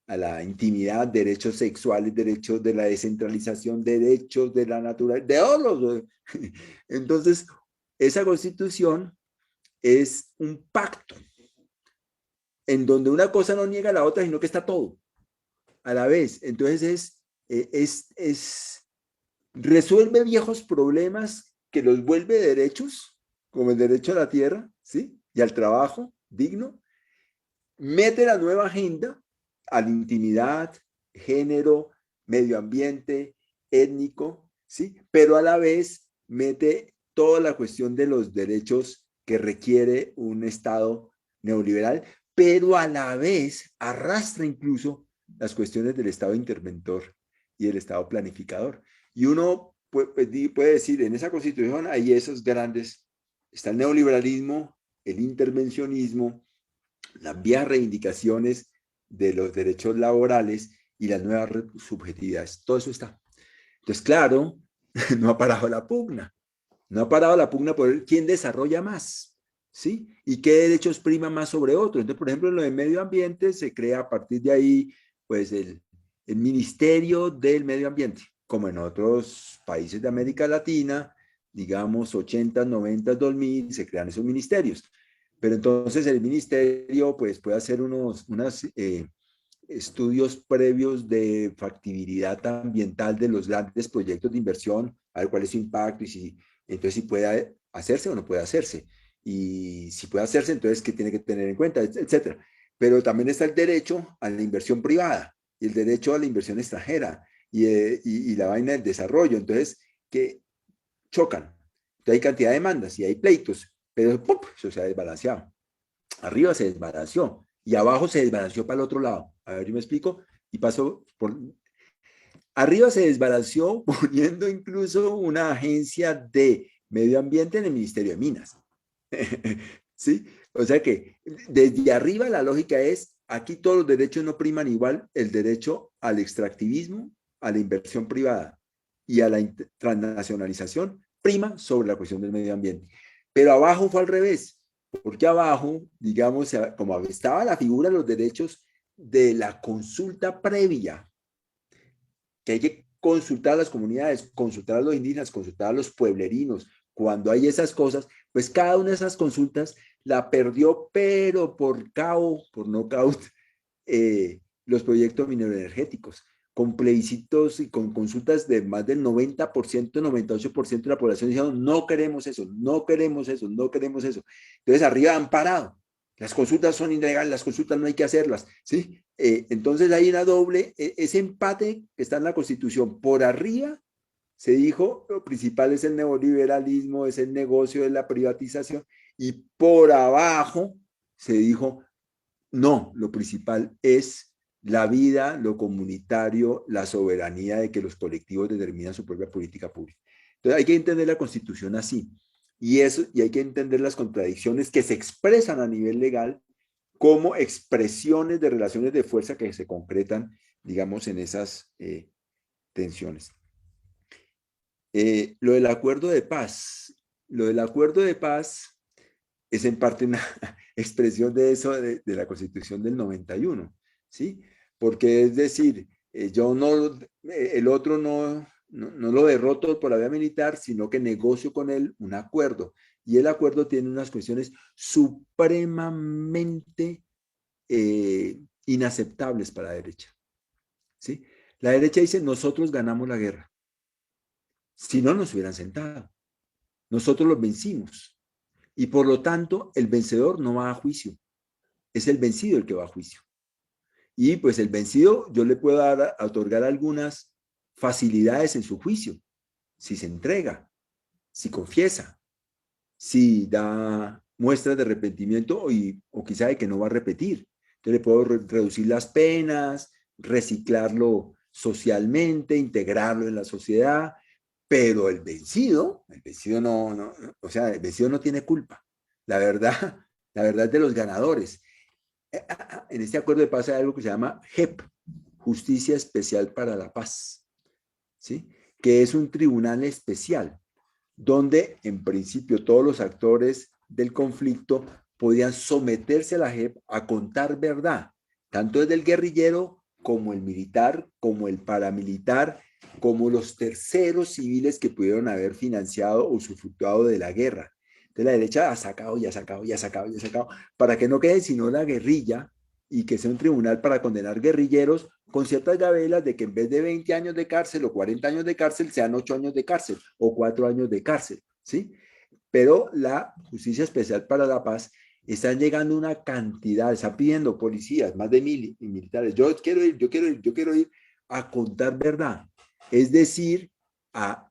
la intimidad, derechos sexuales, derechos de la descentralización, derechos de la naturaleza, de todos. Entonces, esa Constitución es un pacto en donde una cosa no niega a la otra, sino que está todo a la vez. Entonces resuelve viejos problemas que los vuelve derechos, como el derecho a la tierra, ¿sí? Y al trabajo digno. Mete la nueva agenda a la intimidad, género, medio ambiente, étnico, ¿sí? Pero a la vez mete toda la cuestión de los derechos que requiere un Estado neoliberal, pero a la vez arrastra incluso las cuestiones del Estado interventor y del Estado planificador. Y uno puede decir, en esa Constitución hay esos grandes, está el neoliberalismo, el intervencionismo, las viejas reivindicaciones de los derechos laborales y las nuevas subjetividades. Todo eso está. Entonces, claro, no ha parado la pugna. No ha parado la pugna por ver quién desarrolla más, ¿sí? Y qué derechos prima más sobre otros. Entonces, por ejemplo, en lo de medio ambiente se crea a partir de ahí, pues, el Ministerio del Medio Ambiente, como en otros países de América Latina, digamos, 80, 90, 2000, se crean esos ministerios. Pero entonces el ministerio, pues, puede hacer unos estudios previos de factibilidad ambiental de los grandes proyectos de inversión, a ver cuál es su impacto y si, entonces, si puede hacerse o no puede hacerse. Y si puede hacerse, entonces, ¿qué tiene que tener en cuenta? Etcétera. Pero también está el derecho a la inversión privada y el derecho a la inversión extranjera y la vaina del desarrollo. Entonces, que chocan. Entonces, hay cantidad de demandas y hay pleitos, pero ¡pum!, eso se ha desbalanceado. Arriba se desbalanceó y abajo se desbalanceó para el otro lado. A ver, yo me explico y paso por... Arriba se desbalanceó poniendo incluso una agencia de medio ambiente en el Ministerio de Minas. ¿Sí? O sea que desde arriba la lógica es, aquí todos los derechos no priman igual, el derecho al extractivismo, a la inversión privada y a la transnacionalización prima sobre la cuestión del medio ambiente. Pero abajo fue al revés, porque abajo, digamos, como estaba la figura de los derechos de la consulta previa, que hay que consultar a las comunidades, consultar a los indígenas, consultar a los pueblerinos. Cuando hay esas cosas, pues cada una de esas consultas la perdió, pero por nocaut, los proyectos mineroenergéticos, con plebiscitos y con consultas de más del 90%, 98% de la población diciendo, no queremos eso, no queremos eso, no queremos eso. Entonces arriba han parado. Las consultas son ilegales, las consultas no hay que hacerlas, ¿sí? Entonces hay una doble, ese empate que está en la Constitución. Por arriba se dijo, lo principal es el neoliberalismo, es el negocio de la privatización, y por abajo se dijo, no, lo principal es la vida, lo comunitario, la soberanía de que los colectivos determinan su propia política pública. Entonces hay que entender la Constitución así. Y hay que entender las contradicciones que se expresan a nivel legal como expresiones de relaciones de fuerza que se concretan, digamos, en esas tensiones. Lo del acuerdo de paz. Lo del acuerdo de paz es en parte una expresión de eso, de la Constitución del 91, ¿sí? Porque es decir, yo no, el otro no lo derroto por la vía militar, sino que negocio con él un acuerdo. Y el acuerdo tiene unas cuestiones supremamente inaceptables para la derecha, ¿sí? La derecha dice, nosotros ganamos la guerra. Si no, nos hubieran sentado. Nosotros los vencimos. Y por lo tanto, el vencedor no va a juicio. Es el vencido el que va a juicio. Y pues el vencido, yo le puedo otorgar algunas facilidades en su juicio. Si se entrega, si confiesa, si da muestras de arrepentimiento o quizá de que no va a repetir. Entonces le puedo reducir las penas, reciclarlo socialmente, integrarlo en la sociedad, pero el vencido no, o sea, el vencido no tiene culpa. La verdad, la verdad es de los ganadores. En este acuerdo de paz hay algo que se llama JEP, Justicia Especial para la Paz, ¿sí? Que es un tribunal especial, donde en principio todos los actores del conflicto podían someterse a la JEP a contar verdad, tanto desde el guerrillero como el militar, como el paramilitar, como los terceros civiles que pudieron haber financiado o usufructuado de la guerra. Entonces la derecha ha sacado y ha sacado y ha sacado y ha sacado, para que no quede sino la guerrilla y que sea un tribunal para condenar guerrilleros con ciertas gabelas de que en vez de 20 años de cárcel o 40 años de cárcel sean 8 años de cárcel o 4 años de cárcel, ¿sí? Pero la Justicia Especial para la Paz están llegando una cantidad, están pidiendo policías, más de 1000 militares. Yo quiero ir a contar verdad. Es decir, a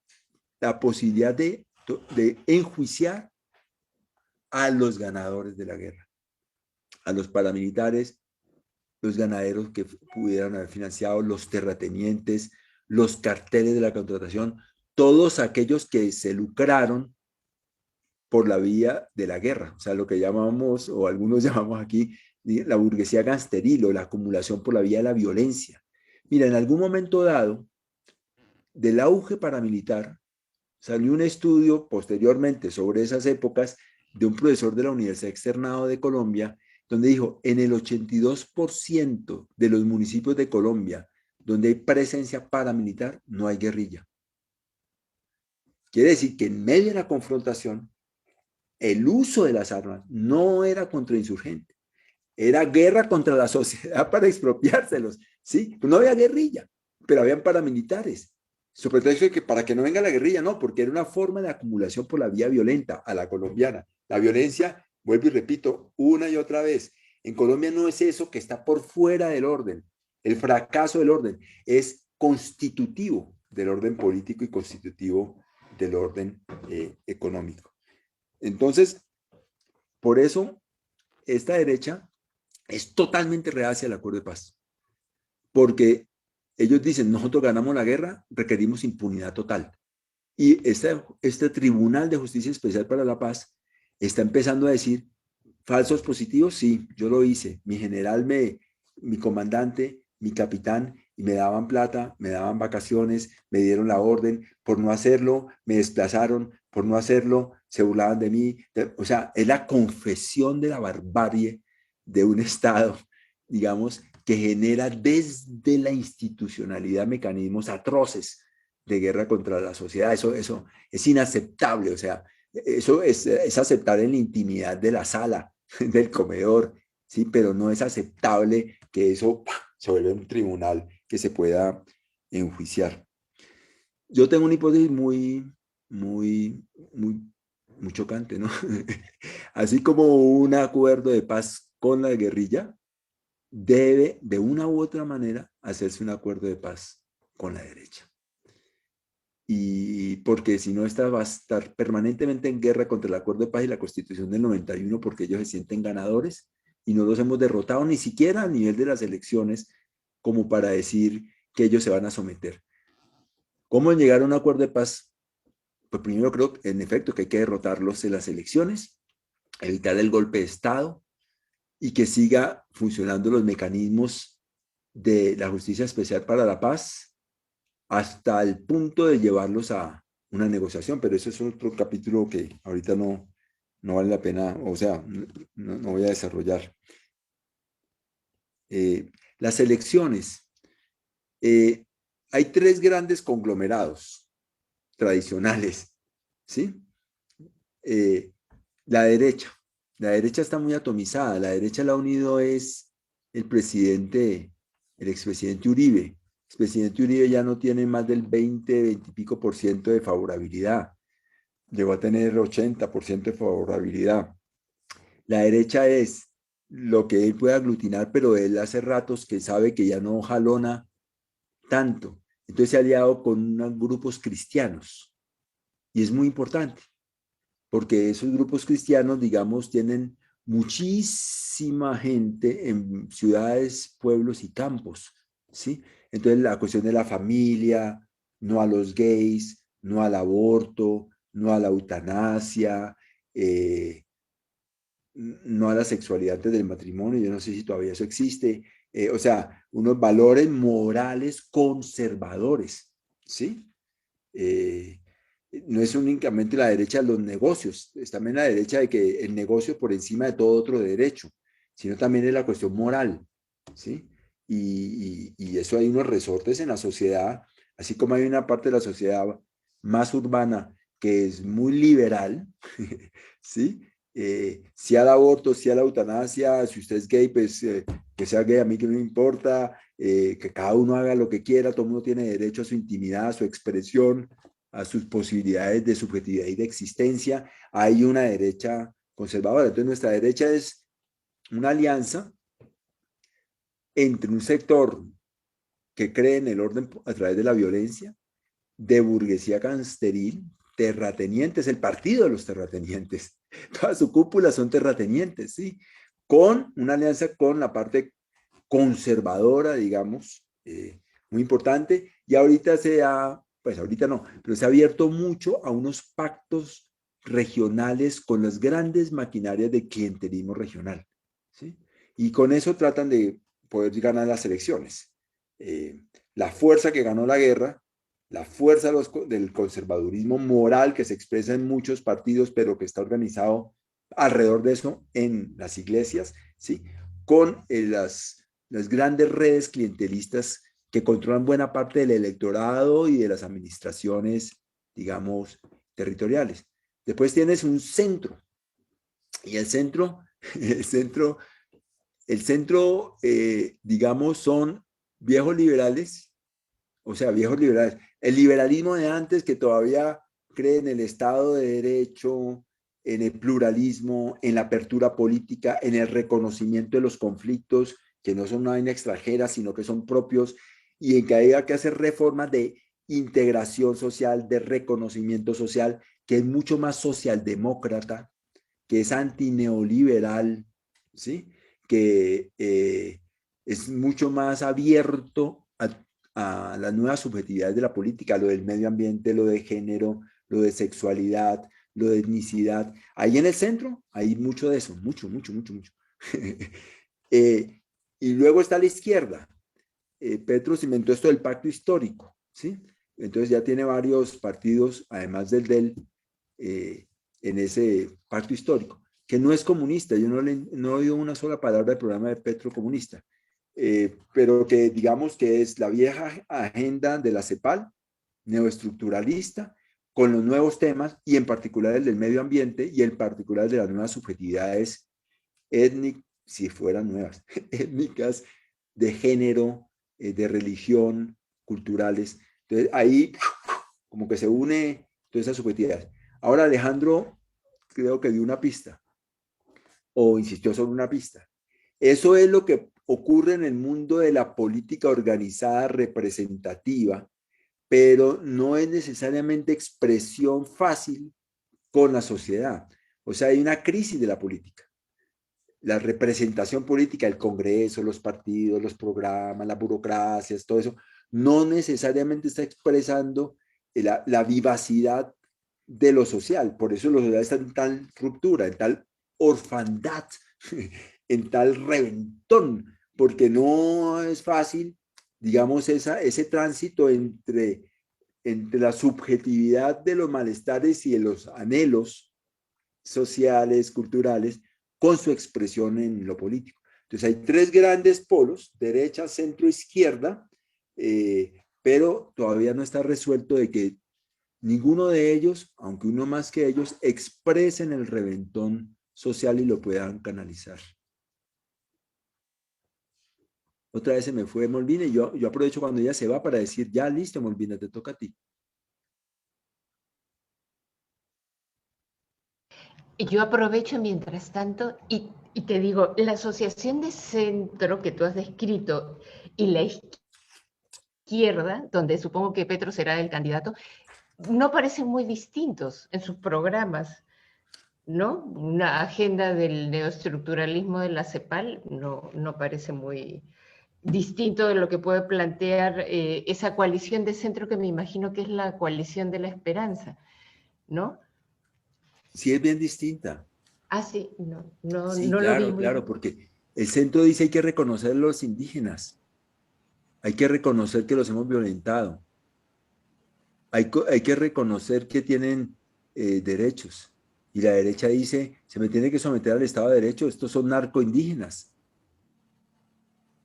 la posibilidad de enjuiciar a los ganadores de la guerra, a los paramilitares, los ganaderos que pudieran haber financiado, los terratenientes, los carteles de la contratación, todos aquellos que se lucraron por la vía de la guerra, o sea, lo que llamamos, o algunos llamamos aquí, la burguesía gangsteril o la acumulación por la vía de la violencia. Mira, en algún momento dado, del auge paramilitar, salió un estudio posteriormente sobre esas épocas de un profesor de la Universidad Externado de Colombia, donde dijo, en el 82% de los municipios de Colombia donde hay presencia paramilitar, no hay guerrilla. Quiere decir que en medio de la confrontación, el uso de las armas no era contra insurgentes, era guerra contra la sociedad para expropiárselos, ¿sí? Pues no había guerrilla, pero habían paramilitares. Sobre todo que para que no venga la guerrilla, no, porque era una forma de acumulación por la vía violenta a la colombiana. La violencia, vuelvo y repito, una y otra vez, en Colombia no es eso que está por fuera del orden. El fracaso del orden es constitutivo del orden político y constitutivo del orden económico. Entonces, por eso, esta derecha es totalmente reacia al acuerdo de paz, porque ellos dicen, nosotros ganamos la guerra, requerimos impunidad total. Y este Tribunal de Justicia Especial para la Paz está empezando a decir, falsos positivos, sí, yo lo hice. Mi general, mi comandante, mi capitán, y me daban plata, me daban vacaciones, me dieron la orden, por no hacerlo, me desplazaron, por no hacerlo, se burlaban de mí. O sea, es la confesión de la barbarie de un Estado, digamos, que genera desde la institucionalidad mecanismos atroces de guerra contra la sociedad. Eso es inaceptable, o sea, eso es aceptable en la intimidad de la sala, del comedor, sí, pero no es aceptable que eso se vuelva un tribunal que se pueda enjuiciar. Yo tengo una hipótesis muy chocante, ¿no? Así como un acuerdo de paz con la guerrilla, debe de una u otra manera hacerse un acuerdo de paz con la derecha. Y porque si no, esta va a estar permanentemente en guerra contra el acuerdo de paz y la Constitución del 91, porque ellos se sienten ganadores y no los hemos derrotado ni siquiera a nivel de las elecciones como para decir que ellos se van a someter. ¿Cómo llegar a un acuerdo de paz? Pues primero creo, en efecto, que hay que derrotarlos en las elecciones, evitar el golpe de Estado y que siga funcionando los mecanismos de la Justicia Especial para la Paz hasta el punto de llevarlos a una negociación, pero eso es otro capítulo que ahorita no vale la pena, o sea, no voy a desarrollar. Las elecciones. Hay tres grandes conglomerados tradicionales, ¿sí? La derecha está muy atomizada, la derecha la ha unido es el expresidente Uribe. El expresidente Uribe ya no tiene más del 20 y pico por ciento de favorabilidad, llegó a tener 80% de favorabilidad. La derecha es lo que él puede aglutinar, pero él hace ratos que sabe que ya no jalona tanto. Entonces se ha aliado con unos grupos cristianos. Y es muy importante, porque esos grupos cristianos, digamos, tienen muchísima gente en ciudades, pueblos y campos, ¿sí? Entonces la cuestión de la familia, no a los gays, no al aborto, no a la eutanasia, no a la sexualidad antes del matrimonio, yo no sé si todavía eso existe, o sea, unos valores morales conservadores, ¿sí? Eh, no es únicamente la derecha de los negocios, es también la derecha de que el negocio por encima de todo otro derecho, sino también es la cuestión moral, ¿sí? Y eso hay unos resortes en la sociedad, así como hay una parte de la sociedad más urbana que es muy liberal, ¿sí? Sí al aborto, sí a la eutanasia, si usted es gay, pues que sea gay, a mí que no me importa, que cada uno haga lo que quiera, todo el mundo tiene derecho a su intimidad, a su expresión, a sus posibilidades de subjetividad y de existencia. Hay una derecha conservadora, entonces nuestra derecha es una alianza entre un sector que cree en el orden a través de la violencia, de burguesía gangsteril, terratenientes, el partido de los terratenientes, toda su cúpula son terratenientes, ¿sí? Con una alianza con la parte conservadora, digamos, muy importante, y ahorita pues ahorita no, pero se ha abierto mucho a unos pactos regionales con las grandes maquinarias de clientelismo regional, ¿sí? Y con eso tratan de poder ganar las elecciones. La fuerza que ganó la guerra, la fuerza del conservadurismo moral que se expresa en muchos partidos, pero que está organizado alrededor de eso en las iglesias, ¿sí? Con las grandes redes clientelistas que controlan buena parte del electorado y de las administraciones, digamos, territoriales. Después tienes un centro, y el centro, el centro, digamos, son viejos liberales, o sea, viejos liberales. El liberalismo de antes que todavía cree en el Estado de Derecho, en el pluralismo, en la apertura política, en el reconocimiento de los conflictos que no son una vaina extranjera, sino que son propios, y en que haya que hacer reformas de integración social, de reconocimiento social, que es mucho más socialdemócrata, que es antineoliberal, ¿sí? Que es mucho más abierto a las nuevas subjetividades de la política, lo del medio ambiente, lo de género, lo de sexualidad, lo de etnicidad. Ahí en el centro hay mucho de eso, mucho, mucho, mucho, mucho. Y luego está la izquierda. Petro inventó esto del pacto histórico, ¿sí? Entonces ya tiene varios partidos, además del en ese pacto histórico, que no es comunista. Yo no he oído una sola palabra del programa de Petro comunista, pero que digamos que es la vieja agenda de la CEPAL, neoestructuralista, con los nuevos temas y en particular el del medio ambiente y en particular de las nuevas subjetividades étnicas, si fueran nuevas, étnicas, de género, de religión, culturales. Entonces ahí como que se une todas esas subjetividades. Ahora Alejandro creo que dio una pista o insistió sobre una pista. Eso es lo que ocurre en el mundo de la política organizada representativa, pero no es necesariamente expresión fácil con la sociedad. O sea, hay una crisis de la política. La representación política, el Congreso, los partidos, los programas, las burocracias, todo eso, no necesariamente está expresando la vivacidad de lo social. Por eso lo social está en tal ruptura, en tal orfandad, en tal reventón, porque no es fácil, digamos, ese tránsito entre la subjetividad de los malestares y de los anhelos sociales, culturales, con su expresión en lo político. Entonces hay tres grandes polos, derecha, centro, izquierda, pero todavía no está resuelto de que ninguno de ellos, aunque uno más que ellos, expresen el reventón social y lo puedan canalizar. Otra vez se me fue Molvina y yo aprovecho cuando ella se va para decir, ya listo, Molvina, te toca a ti. Yo aprovecho mientras tanto y te digo, la asociación de centro que tú has descrito y la izquierda, donde supongo que Petro será el candidato, no parecen muy distintos en sus programas, ¿no? Una agenda del neoestructuralismo de la CEPAL no parece muy distinto de lo que puede plantear esa coalición de centro que me imagino que es la coalición de la esperanza, ¿no? Sí es bien distinta. Ah, sí, no Sí, lo vi claro, muy claro, bien. porque el centro dice hay que reconocer a los indígenas, hay que reconocer que los hemos violentado, hay que reconocer que tienen derechos. Y la derecha dice, se me tiene que someter al Estado de Derecho, estos son narcoindígenas.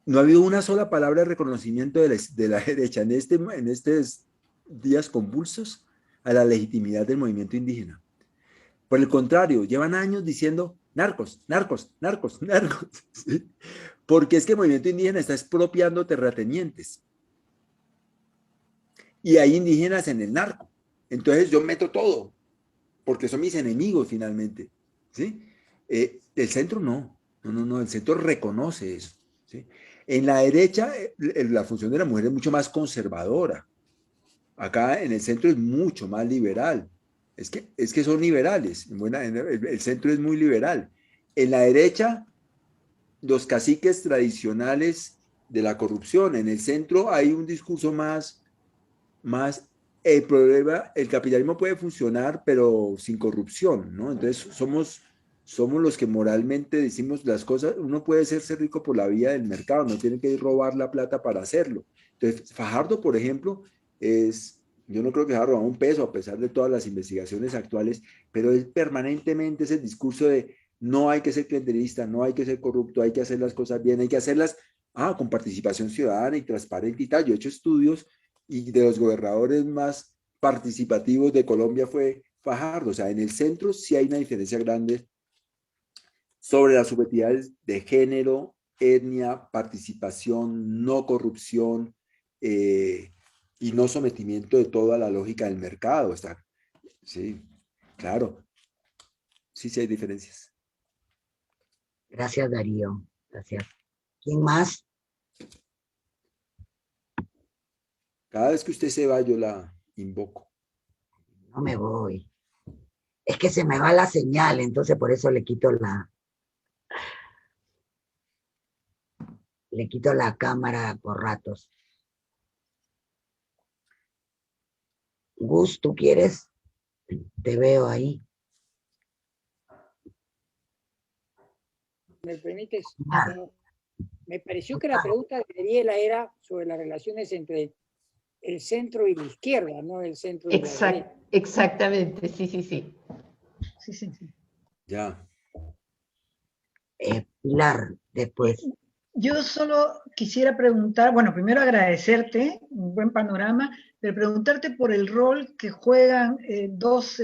No ha habido una sola palabra de reconocimiento de la derecha en estos días convulsos a la legitimidad del movimiento indígena. Por el contrario, llevan años diciendo narcos, narcos, narcos, narcos, ¿sí? Porque es que el movimiento indígena está expropiando terratenientes. Y hay indígenas en el narco. Entonces yo meto todo, porque son mis enemigos finalmente, ¿sí? El centro no, el centro reconoce eso, ¿sí? En la derecha, la función de la mujer es mucho más conservadora. Acá en el centro es mucho más liberal. Es que son liberales. El centro es muy liberal. En la derecha, los caciques tradicionales de la corrupción. En el centro hay un discurso más el problema, el capitalismo puede funcionar, pero sin corrupción, ¿no? Entonces somos los que moralmente decimos las cosas, uno puede hacerse rico por la vía del mercado, no tiene que robar la plata para hacerlo. Entonces, Fajardo, por ejemplo, yo no creo que haya robado un peso a pesar de todas las investigaciones actuales, pero es permanentemente ese discurso de no hay que ser clientelista, no hay que ser corrupto, hay que hacer las cosas bien, hay que hacerlas con participación ciudadana y transparente y tal. Yo he hecho estudios y de los gobernadores más participativos de Colombia fue Fajardo. O sea, en el centro sí hay una diferencia grande sobre las subjetividades de género, etnia, participación, no corrupción y no sometimiento de todo a la lógica del mercado. Está, sí, claro, sí hay diferencias. Gracias, Darío. Gracias. ¿Quién más? Cada vez que usted se va, yo la invoco. No me voy. Es que se me va la señal, entonces por eso le quito la cámara por ratos. Gus, ¿tú quieres? Te veo ahí. ¿Me permites? Me pareció que la pregunta de Ariela era sobre las relaciones entre el centro y la izquierda, no el centro y la derecha. Exactamente, sí. Sí. Ya. Pilar, después. Yo solo quisiera preguntar, bueno, primero agradecerte, un buen panorama, pero preguntarte por el rol que juegan dos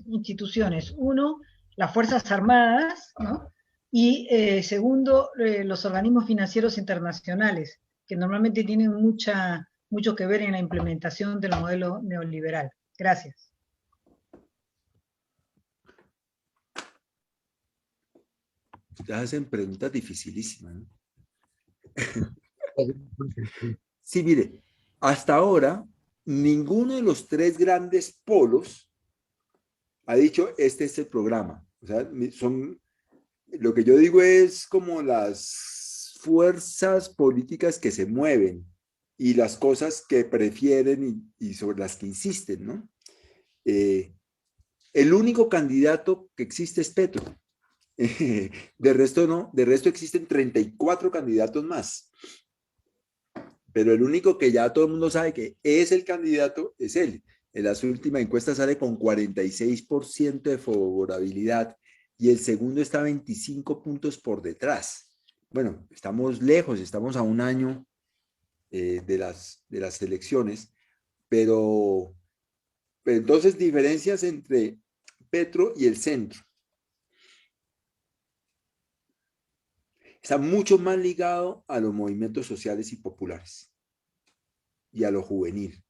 instituciones. Uno, las Fuerzas Armadas, ¿no? Y segundo, los organismos financieros internacionales, que normalmente tienen mucho que ver en la implementación del modelo neoliberal. Gracias. Ustedes hacen preguntas dificilísimas, ¿no? Sí, mire, hasta ahora ninguno de los tres grandes polos ha dicho este es el programa. O sea, lo que yo digo es como las fuerzas políticas que se mueven y las cosas que prefieren y sobre las que insisten, ¿no? El único candidato que existe es Petro. De resto no, de resto existen 34 candidatos más. Pero el único que ya todo el mundo sabe que es el candidato es él. En las últimas encuestas sale con 46% de favorabilidad y el segundo está 25 puntos por detrás. Bueno, estamos lejos, estamos a un año de las elecciones, pero entonces diferencias entre Petro y el centro. Está mucho más ligado a los movimientos sociales y populares y a lo juvenil,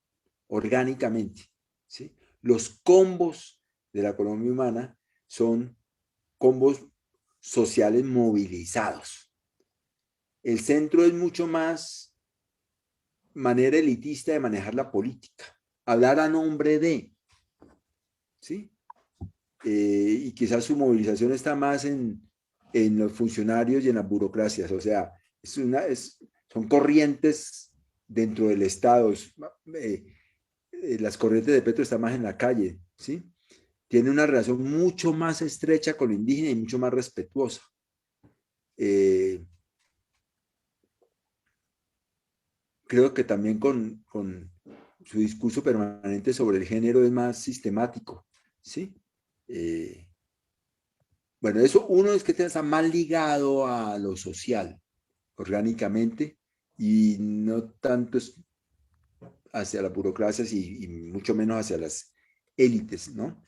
orgánicamente, ¿sí? Los combos de la economía humana son combos sociales movilizados. El centro es mucho más manera elitista de manejar la política, hablar a nombre de, ¿sí? Y quizás su movilización está más en los funcionarios y en las burocracias, o sea, son corrientes dentro del Estado, las corrientes de Petro están más en la calle, ¿sí? tiene una relación mucho más estrecha con lo indígena y mucho más respetuosa. Creo que también con su discurso permanente sobre el género es más sistemático, ¿sí? Bueno, eso uno es que está más ligado a lo social, orgánicamente, y no tanto hacia las burocracias y mucho menos hacia las élites, ¿no?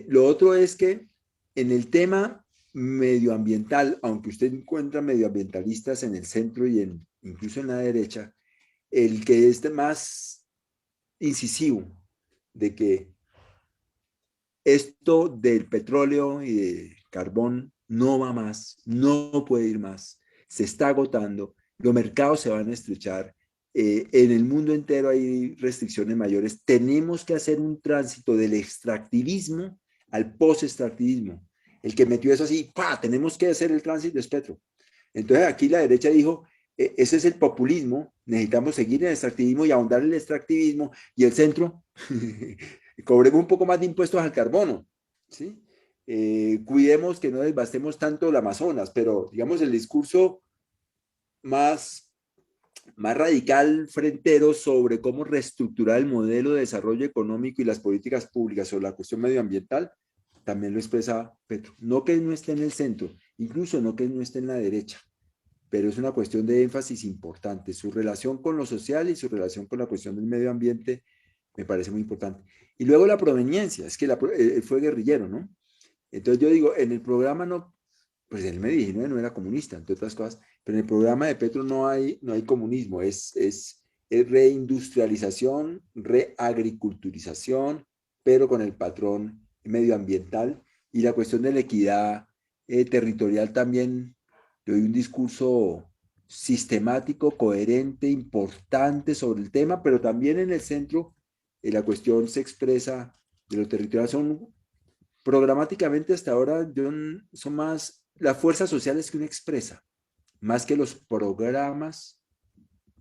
Lo otro es que en el tema medioambiental, aunque usted encuentra medioambientalistas en el centro y incluso en la derecha, el que es más incisivo de que esto del petróleo y del carbón no va más, no puede ir más, se está agotando, los mercados se van a estrechar, en el mundo entero hay restricciones mayores, tenemos que hacer un tránsito del extractivismo al post-extractivismo. El que metió eso así, ¡pah!, tenemos que hacer el tránsito es Petro. Entonces aquí la derecha dijo, ese es el populismo, necesitamos seguir en el extractivismo y ahondar en el extractivismo, y el centro, cobremos un poco más de impuestos al carbono, ¿sí? Cuidemos que no devastemos tanto el Amazonas, pero digamos el discurso más radical frentero sobre cómo reestructurar el modelo de desarrollo económico y las políticas públicas sobre la cuestión medioambiental, también lo expresa Petro. No que no esté en el centro, incluso no que no esté en la derecha, pero es una cuestión de énfasis importante. Su relación con lo social y su relación con la cuestión del medio ambiente me parece muy importante. Y luego la proveniencia, es que él fue guerrillero, ¿no? Entonces yo digo, en el programa no, pues él me dijo, no era comunista, entre otras cosas, pero en el programa de Petro no hay comunismo, es reindustrialización, reagriculturización, pero con el patrón medioambiental y la cuestión de la equidad territorial también. Le doy un discurso sistemático, coherente, importante sobre el tema, pero también en el centro la cuestión se expresa de lo territorial. Son programáticamente hasta ahora son más las fuerzas sociales que uno expresa, más que los programas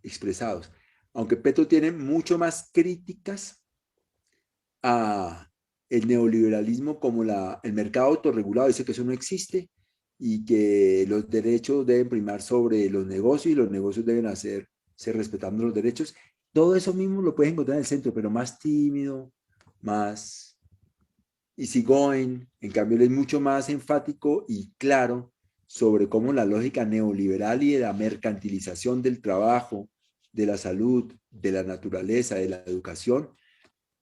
expresados. Aunque Petro tiene mucho más críticas a el neoliberalismo como el mercado autorregulado, dice que eso no existe y que los derechos deben primar sobre los negocios y los negocios deben ser respetando los derechos. Todo eso mismo lo puedes encontrar en el centro, pero más tímido, más easygoing. En cambio, él es mucho más enfático y claro sobre cómo la lógica neoliberal y de la mercantilización del trabajo, de la salud, de la naturaleza, de la educación,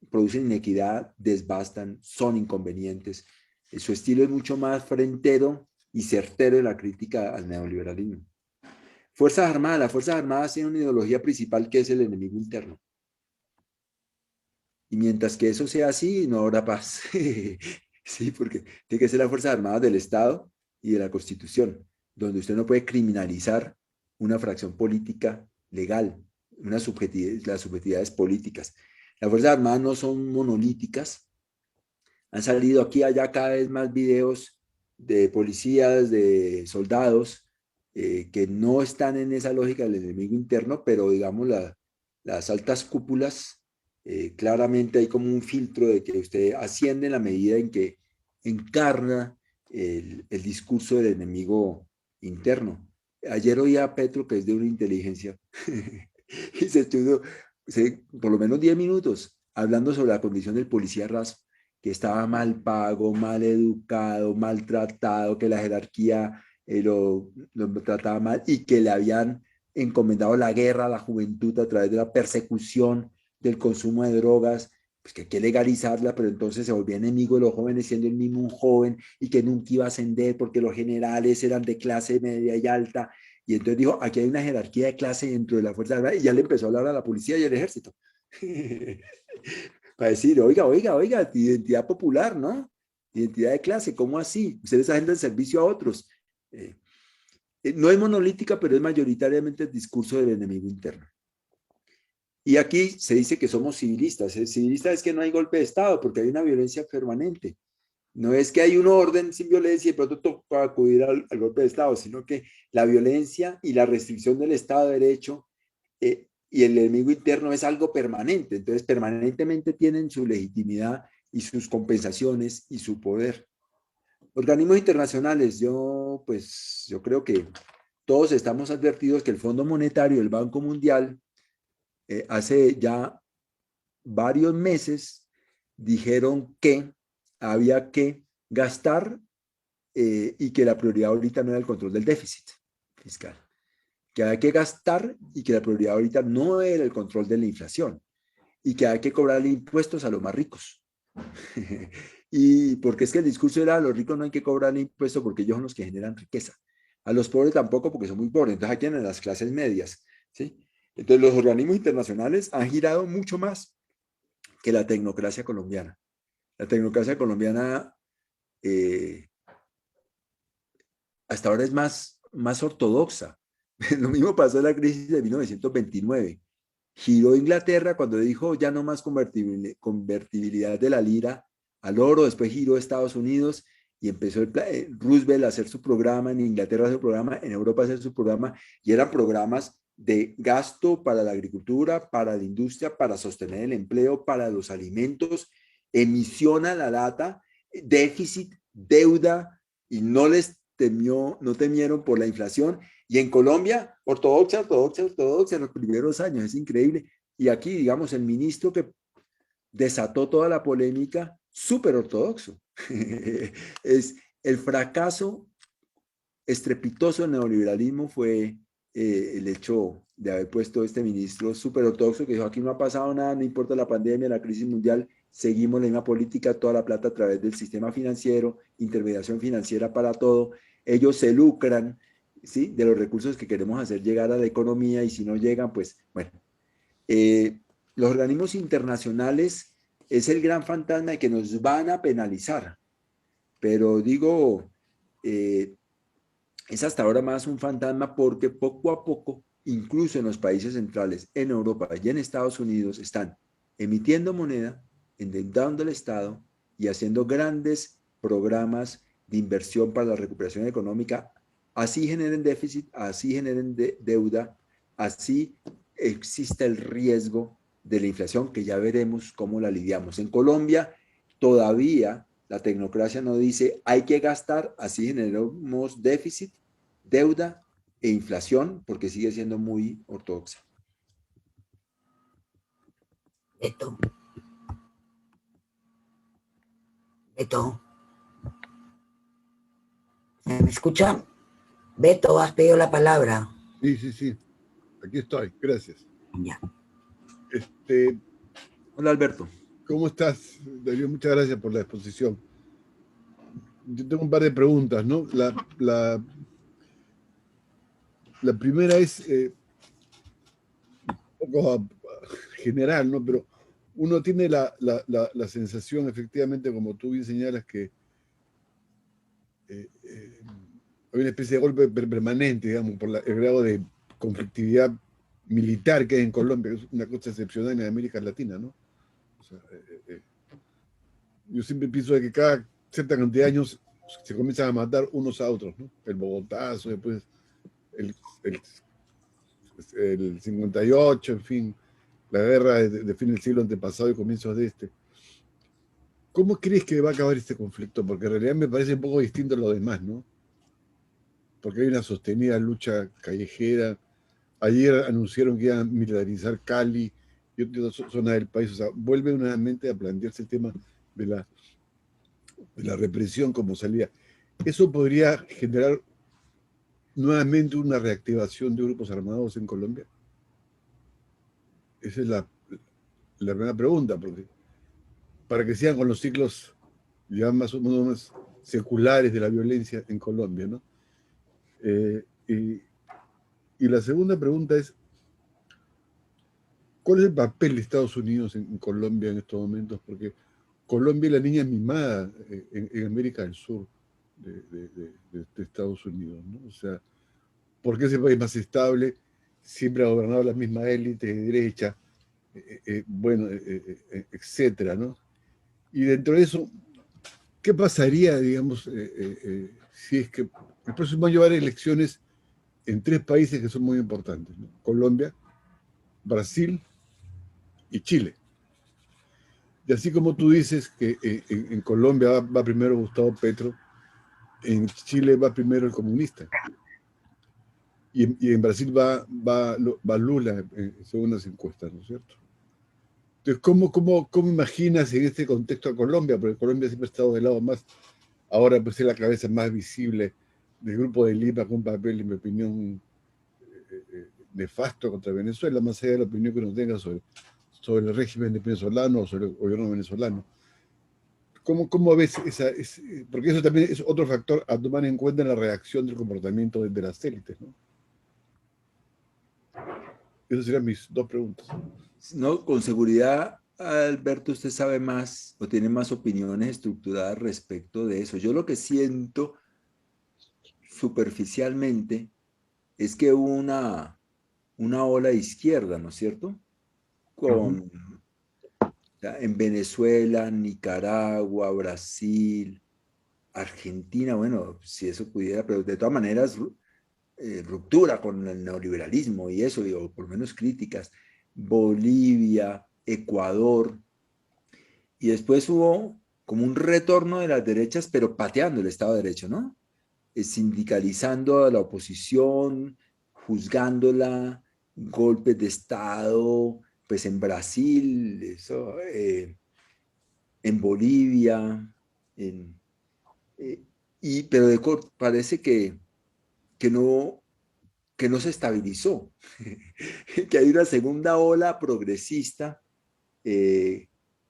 producen inequidad, desbastan, son inconvenientes. Su estilo es mucho más frentero y certero en la crítica al neoliberalismo. Fuerzas Armadas. Las Fuerzas Armadas tienen una ideología principal que es el enemigo interno. Y mientras que eso sea así, no habrá paz. Sí, porque tiene que ser las Fuerzas Armadas del Estado y de la Constitución, donde usted no puede criminalizar una fracción política legal, las subjetividades políticas. Las Fuerzas Armadas no son monolíticas. Han salido aquí y allá cada vez más videos de policías, de soldados, que no están en esa lógica del enemigo interno, pero digamos las altas cúpulas, claramente hay como un filtro de que usted asciende en la medida en que encarna el discurso del enemigo interno. Ayer oí a Petro, que es de una inteligencia, y se estuvo por lo menos 10 minutos hablando sobre la condición del policía raso, que estaba mal pago, mal educado, maltratado, que la jerarquía lo trataba mal y que le habían encomendado la guerra a la juventud a través de la persecución del consumo de drogas, pues que hay que legalizarla, pero entonces se volvía enemigo de los jóvenes siendo el mismo un joven y que nunca iba a ascender porque los generales eran de clase media y alta. Y entonces dijo, aquí hay una jerarquía de clase dentro de la Fuerza Armada, y ya le empezó a hablar a la policía y al ejército. Para decir, oiga, identidad popular, ¿no? Identidad de clase, ¿cómo así? Ustedes agendan servicio a otros. No es monolítica, pero es mayoritariamente el discurso del enemigo interno. Y aquí se dice que somos civilistas. El civilista es que no hay golpe de Estado, porque hay una violencia permanente. No es que hay un orden sin violencia y pronto toca acudir al golpe de Estado, sino que la violencia y la restricción del Estado de Derecho y el enemigo interno es algo permanente. Entonces, permanentemente tienen su legitimidad y sus compensaciones y su poder. Organismos internacionales, yo creo que todos estamos advertidos que el Fondo Monetario y el Banco Mundial hace ya varios meses dijeron que había que gastar y que la prioridad ahorita no era el control del déficit fiscal, que hay que gastar y que la prioridad ahorita no era el control de la inflación y que hay que cobrarle impuestos a los más ricos. Y porque es que el discurso era a los ricos no hay que cobrarle impuestos porque ellos son los que generan riqueza. A los pobres tampoco porque son muy pobres. Entonces aquí tienen las clases medias, ¿sí? Entonces los organismos internacionales han girado mucho más que la tecnocracia colombiana. La tecnocracia colombiana hasta ahora es más ortodoxa. Lo mismo pasó en la crisis de 1929. Giró Inglaterra cuando dijo ya no más convertibilidad de la lira al oro, después giró Estados Unidos y empezó Roosevelt a hacer su programa, en Inglaterra a hacer su programa, en Europa a hacer su programa, y eran programas de gasto para la agricultura, para la industria, para sostener el empleo, para los alimentos, emisión a la lata, déficit, deuda, y no temieron por la inflación. Y en Colombia, ortodoxia en los primeros años, es increíble. Y aquí, digamos, el ministro que desató toda la polémica, súper ortodoxo. Es el fracaso estrepitoso del neoliberalismo fue el hecho de haber puesto este ministro súper ortodoxo que dijo, aquí no ha pasado nada, no importa la pandemia, la crisis mundial, seguimos la misma política, toda la plata a través del sistema financiero, intermediación financiera para todo, ellos se lucran, ¿sí?, de los recursos que queremos hacer llegar a la economía, y si no llegan, pues, bueno. Los organismos internacionales es el gran fantasma de que nos van a penalizar, pero digo, es hasta ahora más un fantasma porque poco a poco, incluso en los países centrales, en Europa y en Estados Unidos, están emitiendo moneda, endeudando al Estado y haciendo grandes programas de inversión para la recuperación económica, así generen déficit, así generen deuda, así existe el riesgo de la inflación, que ya veremos cómo la lidiamos. En Colombia todavía la tecnocracia no dice hay que gastar, así generamos déficit, deuda e inflación, porque sigue siendo muy ortodoxa. Beto. ¿Me escucha? Beto, has pedido la palabra. Sí. Aquí estoy, gracias. Ya. Hola, Alberto. ¿Cómo estás, Darío? Muchas gracias por la exposición. Yo tengo un par de preguntas, ¿no? La primera es un poco general, ¿no? Pero uno tiene la sensación, efectivamente, como tú bien señalas, que hay una especie de golpe permanente, digamos, por el grado de conflictividad militar que hay en Colombia, que es una cosa excepcional en América Latina, ¿no? O sea, yo siempre pienso de que cada cierta cantidad de años se comienzan a matar unos a otros, ¿no? El Bogotazo, después el 58, en fin, la guerra de fin del siglo antepasado y comienzos de este. ¿Cómo crees que va a acabar este conflicto? Porque en realidad me parece un poco distinto a lo demás, ¿no? Porque hay una sostenida lucha callejera. Ayer anunciaron que iban a militarizar Cali y otras zonas del país. O sea, vuelve nuevamente a plantearse el tema de la represión como salida. ¿Eso podría generar nuevamente una reactivación de grupos armados en Colombia? Esa es la primera pregunta, porque para que sigan con los ciclos ya más o menos seculares de la violencia en Colombia, ¿no? Y la segunda pregunta es, ¿cuál es el papel de Estados Unidos en Colombia en estos momentos? Porque Colombia es la niña mimada en América del Sur de Estados Unidos, ¿no? O sea, ¿por qué ese país más estable siempre ha gobernado la misma élite de derecha? Etcétera, ¿no? Y dentro de eso, ¿qué pasaría, digamos, si es que el próximo año va a haber elecciones en 3 países que son muy importantes, ¿no? Colombia, Brasil y Chile. Y así como tú dices que en Colombia va primero Gustavo Petro, en Chile va primero el comunista. Y en Brasil va Lula, según las encuestas, ¿no es cierto? Entonces, ¿cómo imaginas en este contexto a Colombia? Porque Colombia siempre ha estado del lado más, ahora pues es la cabeza más visible del Grupo de Lima, con un papel, en mi opinión, nefasto contra Venezuela, más allá de la opinión que uno tenga sobre el régimen venezolano o sobre el gobierno venezolano. ¿Cómo ves porque eso también es otro factor a tomar en cuenta en la reacción del comportamiento de las élites, ¿no? Esas serían mis dos preguntas. No, con seguridad, Alberto, usted sabe más o tiene más opiniones estructuradas respecto de eso. Yo lo que siento superficialmente es que hubo una ola izquierda, ¿no es cierto? En Venezuela, Nicaragua, Brasil, Argentina, bueno, si eso pudiera, pero de todas maneras, ruptura con el neoliberalismo y eso, digo, por lo menos críticas. Bolivia, Ecuador, y después hubo como un retorno de las derechas, pero pateando el Estado de Derecho, ¿no? Sindicalizando a la oposición, juzgándola, golpes de Estado, pues en Brasil, eso, en Bolivia, pero parece que no se estabilizó, que hay una segunda ola progresista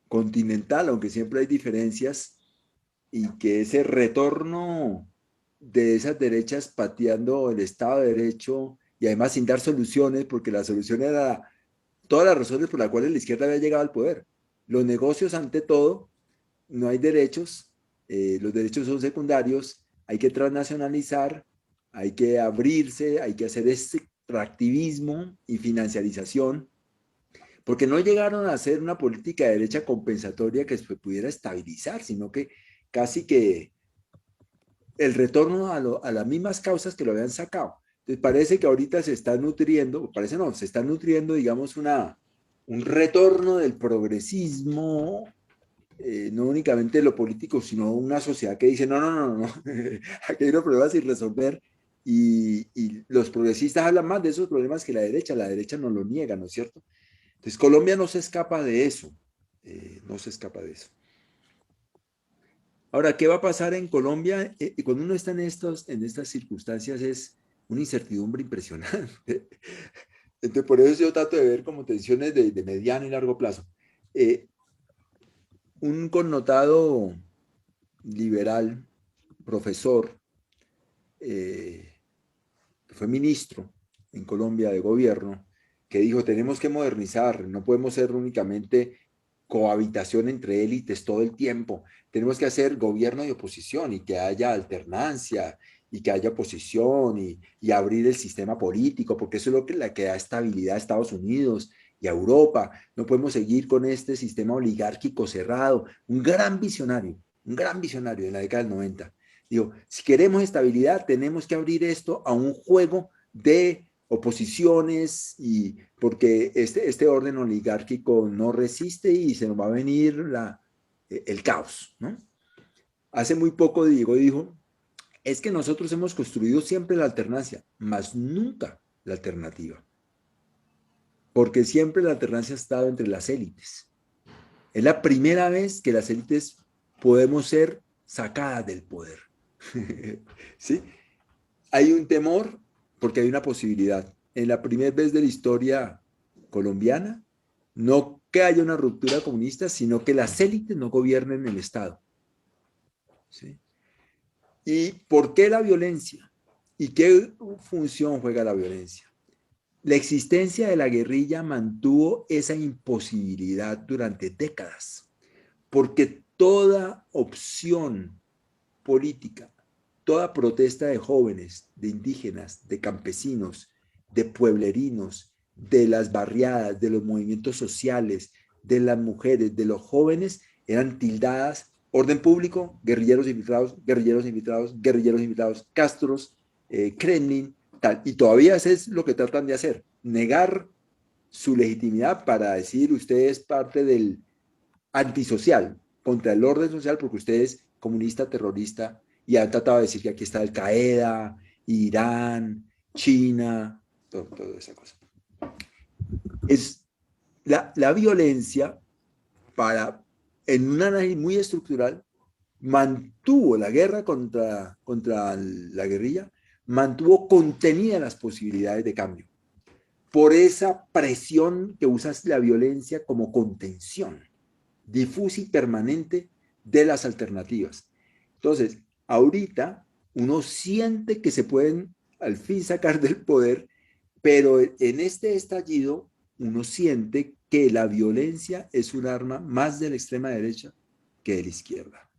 continental, aunque siempre hay diferencias, y que ese retorno de esas derechas pateando el Estado de Derecho y además sin dar soluciones, porque la solución era todas las razones por las cuales la izquierda había llegado al poder. Los negocios ante todo, no hay derechos, los derechos son secundarios, hay que transnacionalizar, hay que abrirse, hay que hacer extractivismo y financiarización, porque no llegaron a hacer una política de derecha compensatoria que se pudiera estabilizar, sino que casi que el retorno a las mismas causas que lo habían sacado. Entonces parece que ahorita se está nutriendo, parece no, se está nutriendo, digamos, un retorno del progresismo, no únicamente de lo político, sino una sociedad que dice, no, aquí hay unos problemas sin resolver, y los progresistas hablan más de esos problemas que la derecha no lo niega, ¿no es cierto? Entonces Colombia no se escapa de eso, no se escapa de eso. Ahora, ¿qué va a pasar en Colombia? Cuando uno está en estas circunstancias es una incertidumbre impresionante. Entonces, por eso yo trato de ver como tensiones de mediano y largo plazo. Un connotado liberal, profesor, fue ministro en Colombia de gobierno, que dijo, tenemos que modernizar, no podemos ser únicamente cohabitación entre élites todo el tiempo, tenemos que hacer gobierno y oposición y que haya alternancia y que haya oposición y abrir el sistema político, porque eso es lo que da estabilidad a Estados Unidos y a Europa. No podemos seguir con este sistema oligárquico cerrado. Un gran visionario en la década del 90. Digo, si queremos estabilidad, tenemos que abrir esto a un juego de oposiciones, y porque este orden oligárquico no resiste y se nos va a venir el caos, ¿no? Hace muy poco Diego dijo, es que nosotros hemos construido siempre la alternancia, mas nunca la alternativa, porque siempre la alternancia ha estado entre las élites. Es la primera vez que las élites podemos ser sacadas del poder. ¿Sí? Hay un temor porque hay una posibilidad. En la primera vez de la historia colombiana, no que haya una ruptura comunista, sino que las élites no gobiernen el Estado. ¿Sí? ¿Y por qué la violencia? ¿Y qué función juega la violencia? La existencia de la guerrilla mantuvo esa imposibilidad durante décadas, porque toda opción política, toda protesta de jóvenes, de indígenas, de campesinos, de pueblerinos, de las barriadas, de los movimientos sociales, de las mujeres, de los jóvenes, eran tildadas, orden público, guerrilleros infiltrados, guerrilleros infiltrados, guerrilleros infiltrados, Castros, Kremlin, tal. Y todavía eso es lo que tratan de hacer, negar su legitimidad para decir usted es parte del antisocial, contra el orden social, porque usted es comunista, terrorista, y han tratado de decir que aquí está Al Qaeda, Irán, China, toda esa cosa. Es la violencia, en un análisis muy estructural, mantuvo la guerra contra la guerrilla, mantuvo contenidas las posibilidades de cambio, por esa presión que usa la violencia como contención difusa y permanente de las alternativas. Entonces, ahorita uno siente que se pueden al fin sacar del poder, pero en este estallido uno siente que la violencia es un arma más de la extrema derecha que de la izquierda.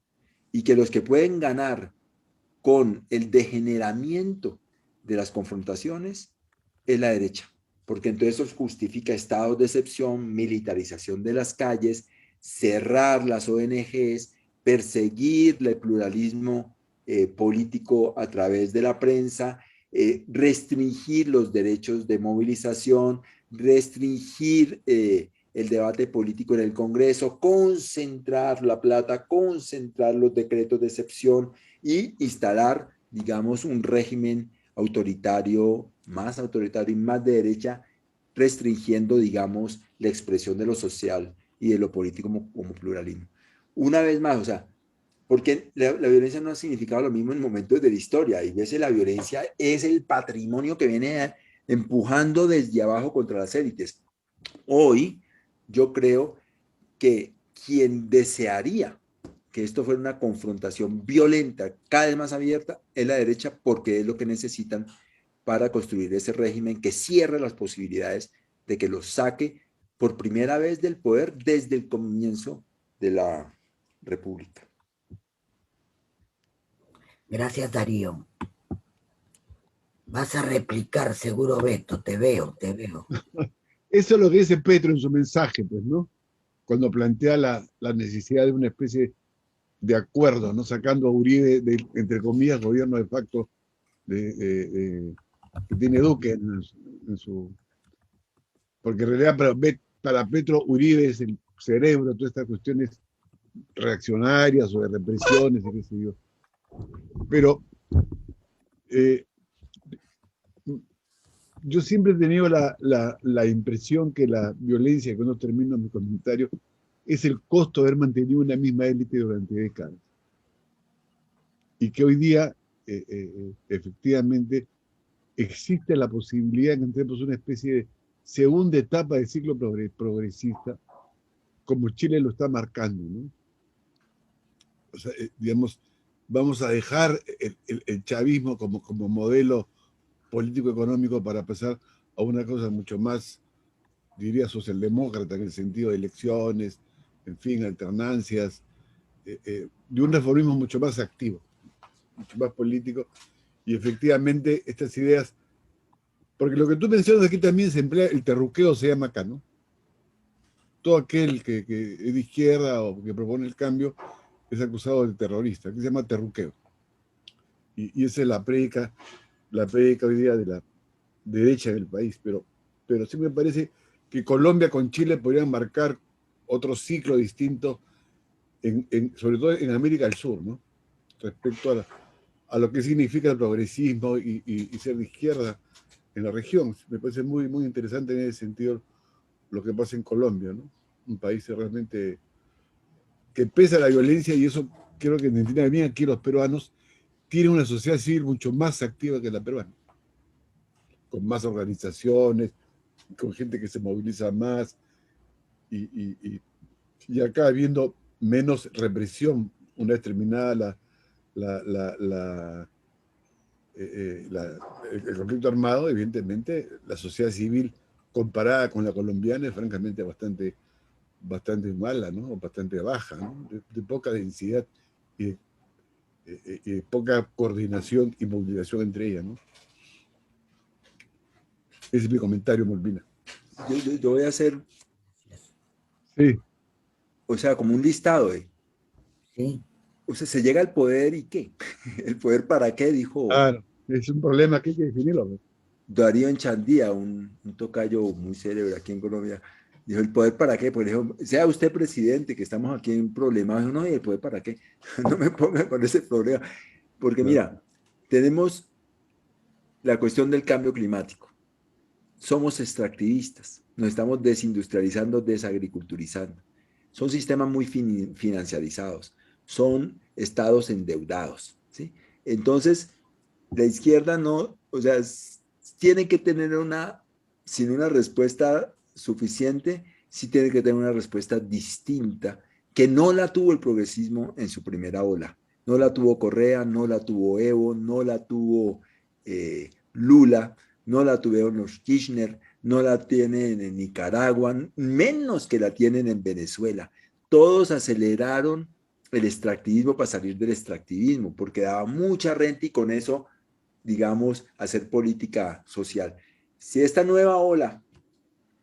Y que los que pueden ganar con el degeneramiento de las confrontaciones es la derecha. Porque entonces eso justifica estados de excepción, militarización de las calles, cerrar las ONGs, perseguir el pluralismo político a través de la prensa, restringir los derechos de movilización, restringir el debate político en el Congreso, concentrar la plata, concentrar los decretos de excepción y instalar, digamos, un régimen autoritario y más de derecha, restringiendo, digamos, la expresión de lo social y de lo político como pluralismo. Una vez más, o sea, porque la violencia no ha significado lo mismo en momentos de la historia, y a veces la violencia es el patrimonio que viene empujando desde abajo contra las élites. Hoy, yo creo que quien desearía que esto fuera una confrontación violenta, cada vez más abierta, es la derecha, porque es lo que necesitan para construir ese régimen que cierre las posibilidades de que los saque por primera vez del poder desde el comienzo de la República. Gracias, Darío. Vas a replicar seguro, Beto, te veo. Eso es lo que dice Petro en su mensaje, pues, ¿no? Cuando plantea la necesidad de una especie de acuerdo, ¿no? Sacando a Uribe, entre comillas, gobierno de facto que tiene Duque en su... Porque en realidad para Petro, Uribe es el cerebro de todas estas cuestiones reaccionarias o de represiones y qué sé yo. Pero yo siempre he tenido la impresión que la violencia, cuando termino mi comentario, es el costo de haber mantenido una misma élite durante décadas. Y que hoy día, efectivamente, existe la posibilidad de que entremos en una especie de segunda etapa de ciclo progresista, como Chile lo está marcando, ¿no? O sea, digamos, vamos a dejar el chavismo como modelo político-económico para pasar a una cosa mucho más, diría, socialdemócrata, en el sentido de elecciones, en fin, alternancias, de un reformismo mucho más activo, mucho más político, y efectivamente estas ideas, porque lo que tú mencionas aquí también se emplea, el terruqueo se llama acá, ¿no? Todo aquel que es de izquierda o que propone el cambio es acusado de terrorista, que se llama terruqueo. Y esa es la prédica hoy día de la derecha del país, pero sí me parece que Colombia con Chile podrían marcar otro ciclo distinto, sobre todo en América del Sur, ¿no? Respecto a lo que significa el progresismo y ser de izquierda en la región. Me parece muy, muy interesante en ese sentido lo que pasa en Colombia, ¿no? Un país realmente que pesa la violencia, y eso creo que entienden bien aquí los peruanos, tiene una sociedad civil mucho más activa que la peruana, con más organizaciones, con gente que se moviliza más, y acá habiendo menos represión una vez terminada el conflicto armado. Evidentemente la sociedad civil comparada con la colombiana es francamente bastante mala, ¿no? O bastante baja, ¿no? De poca densidad y poca coordinación y movilización entre ellas, ¿no? Ese es mi comentario, Molvina. Yo voy a hacer, sí, o sea, como un listado, Sí. O sea, se llega al poder y ¿qué? ¿El poder para qué? Dijo claro, es un problema que hay que definirlo, ¿no? Darío Enchandía, un tocayo muy célebre aquí en Colombia. Dijo, ¿el poder para qué? Por ejemplo, sea usted presidente, que estamos aquí en problemas. Dijo, no, ¿y el poder para qué? No me ponga con ese problema. Porque mira, tenemos la cuestión del cambio climático. Somos extractivistas, nos estamos desindustrializando, desagriculturizando. Son sistemas muy financiarizados, son estados endeudados, ¿sí? Entonces, la izquierda no, o sea, tiene que tener sin una respuesta suficiente, sí tiene que tener una respuesta distinta, que no la tuvo el progresismo en su primera ola. No la tuvo Correa, no la tuvo Evo, no la tuvo Lula, no la tuvieron los Kirchner, no la tienen en Nicaragua, menos que la tienen en Venezuela. Todos aceleraron el extractivismo para salir del extractivismo, porque daba mucha renta y con eso, digamos, hacer política social. Si esta nueva ola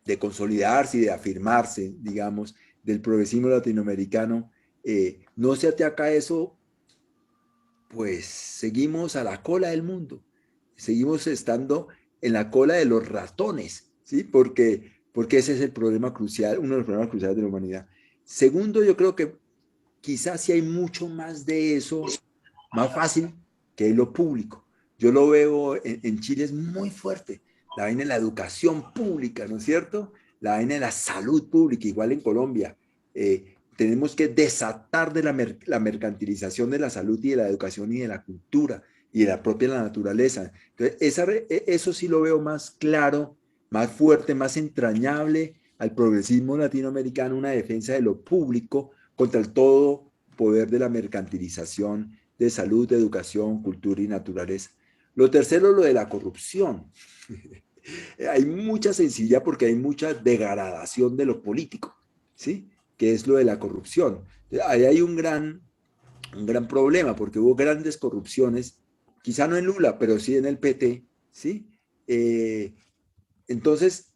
de consolidarse y de afirmarse, digamos, del progresismo latinoamericano, no se ataca a eso, pues seguimos a la cola del mundo, seguimos estando en la cola de los ratones, ¿sí? Porque ese es el problema crucial, uno de los problemas cruciales de la humanidad. Segundo, yo creo que quizás si hay mucho más de eso, más fácil que lo público. Yo lo veo en Chile, es muy fuerte. La vaina de la educación pública, ¿no es cierto? La vaina de la salud pública, igual en Colombia. Tenemos que desatar de la mercantilización de la salud y de la educación y de la cultura y de la propia naturaleza. Entonces, eso sí lo veo más claro, más fuerte, más entrañable al progresismo latinoamericano, una defensa de lo público contra el todo poder de la mercantilización de salud, de educación, cultura y naturaleza. Lo tercero, lo de la corrupción. Hay mucha sencillez porque hay mucha degradación de lo político, ¿sí? Que es lo de la corrupción. Ahí hay un gran problema porque hubo grandes corrupciones, quizá no en Lula, pero sí en el PT, ¿sí? Entonces,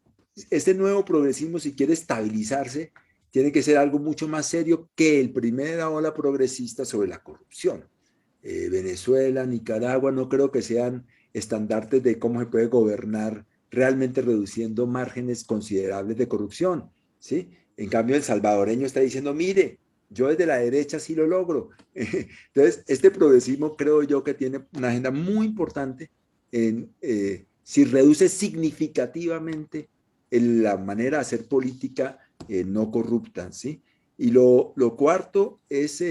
este nuevo progresismo, si quiere estabilizarse, tiene que ser algo mucho más serio que el primera ola progresista sobre la corrupción. Venezuela, Nicaragua, no creo que sean estandartes de cómo se puede gobernar realmente reduciendo márgenes considerables de corrupción, ¿sí? En cambio, el salvadoreño está diciendo, mire, yo desde la derecha sí lo logro. Entonces, este progresismo creo yo que tiene una agenda muy importante en si reduce significativamente la manera de hacer política no corrupta, ¿sí? Y lo cuarto es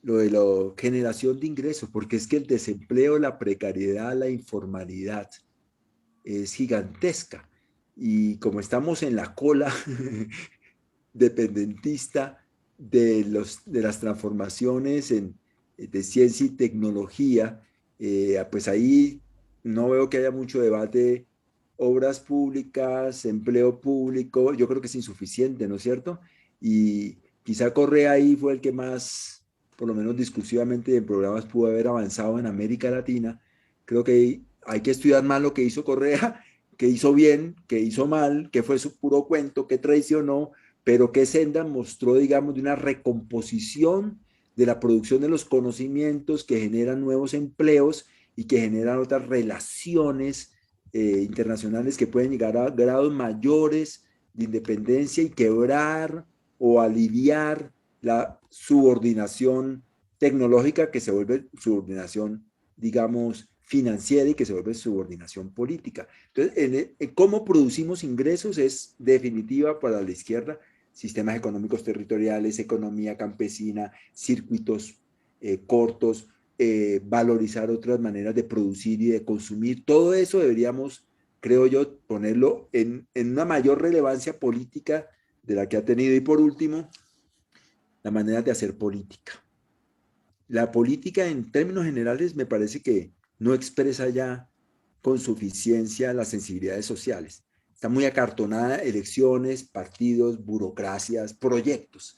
lo de la generación de ingresos, porque es que el desempleo, la precariedad, la informalidad es gigantesca. Y como estamos en la cola dependentista de las transformaciones de ciencia y tecnología, pues ahí no veo que haya mucho debate. Obras públicas, empleo público, yo creo que es insuficiente, ¿no es cierto? Y quizá Correa ahí fue el que más, por lo menos discursivamente en programas, pudo haber avanzado en América Latina. Creo que hay que estudiar más lo que hizo Correa, que hizo bien, que hizo mal, que fue su puro cuento, que traicionó, pero que senda mostró, digamos, de una recomposición de la producción de los conocimientos que generan nuevos empleos y que generan otras relaciones internacionales que pueden llegar a grados mayores de independencia y quebrar o aliviar la subordinación tecnológica que se vuelve subordinación, digamos, financiera y que se vuelve subordinación política. Entonces, en cómo producimos ingresos es definitiva para la izquierda, sistemas económicos territoriales, economía campesina, circuitos cortos, valorizar otras maneras de producir y de consumir. Todo eso deberíamos, creo yo, ponerlo en una mayor relevancia política de la que ha tenido. Y por último, la manera de hacer política. La política en términos generales me parece que no expresa ya con suficiencia las sensibilidades sociales. Está muy acartonada, elecciones, partidos, burocracias, proyectos.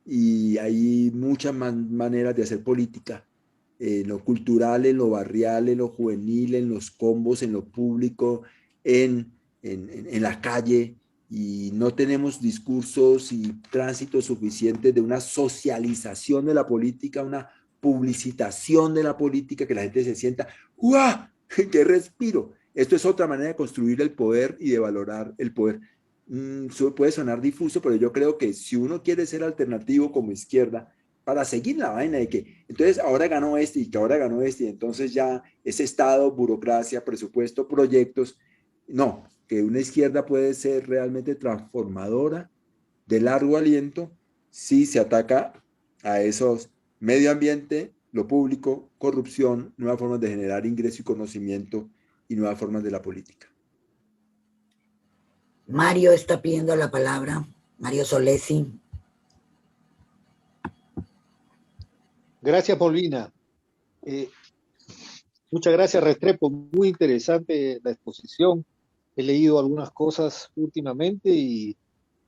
Y hay muchas maneras de hacer política, en lo cultural, en lo barrial, en lo juvenil, en los combos, en lo público, en la calle, y no tenemos discursos y tránsitos suficientes de una socialización de la política, una publicitación de la política, que la gente se sienta, ¡guau! ¡Qué respiro! Esto es otra manera de construir el poder y de valorar el poder. puede sonar difuso, pero yo creo que si uno quiere ser alternativo como izquierda, para seguir la vaina de que entonces ahora ganó este y que ahora ganó este, y entonces ya ese Estado, burocracia, presupuesto, proyectos, no, que una izquierda puede ser realmente transformadora, de largo aliento, si se ataca a esos medio ambiente, lo público, corrupción, nuevas formas de generar ingreso y conocimiento y nuevas formas de la política. Mario está pidiendo la palabra. Mario Solesi. Gracias, Molina. Muchas gracias, Restrepo. Muy interesante la exposición. He leído algunas cosas últimamente y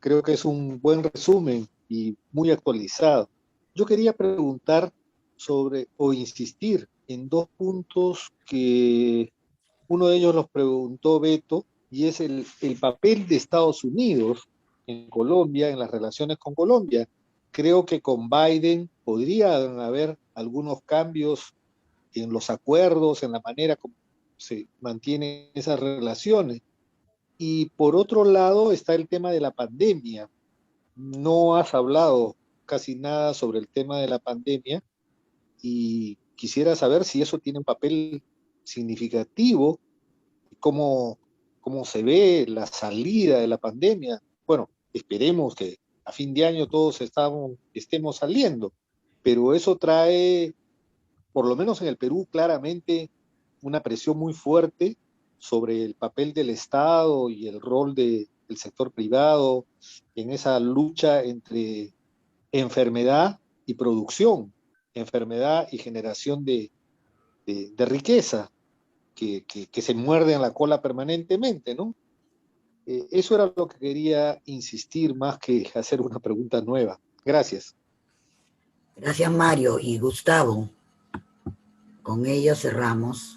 creo que es un buen resumen y muy actualizado. Yo quería preguntar sobre o insistir en dos puntos que uno de ellos los preguntó Beto, y es el papel de Estados Unidos en Colombia, en las relaciones con Colombia. Creo que con Biden podrían haber algunos cambios en los acuerdos, en la manera como se mantienen esas relaciones. Y por otro lado está el tema de la pandemia. No has hablado casi nada sobre el tema de la pandemia y quisiera saber si eso tiene un papel significativo, cómo se ve la salida de la pandemia. Bueno, esperemos que a fin de año todos estemos saliendo, pero eso trae, por lo menos en el Perú, claramente una presión muy fuerte sobre el papel del Estado y el rol del sector privado en esa lucha entre enfermedad y producción, enfermedad y generación de riqueza, que se muerden la cola permanentemente, ¿no? Eso era lo que quería insistir más que hacer una pregunta nueva. Gracias. Gracias, Mario. Y Gustavo, con ello cerramos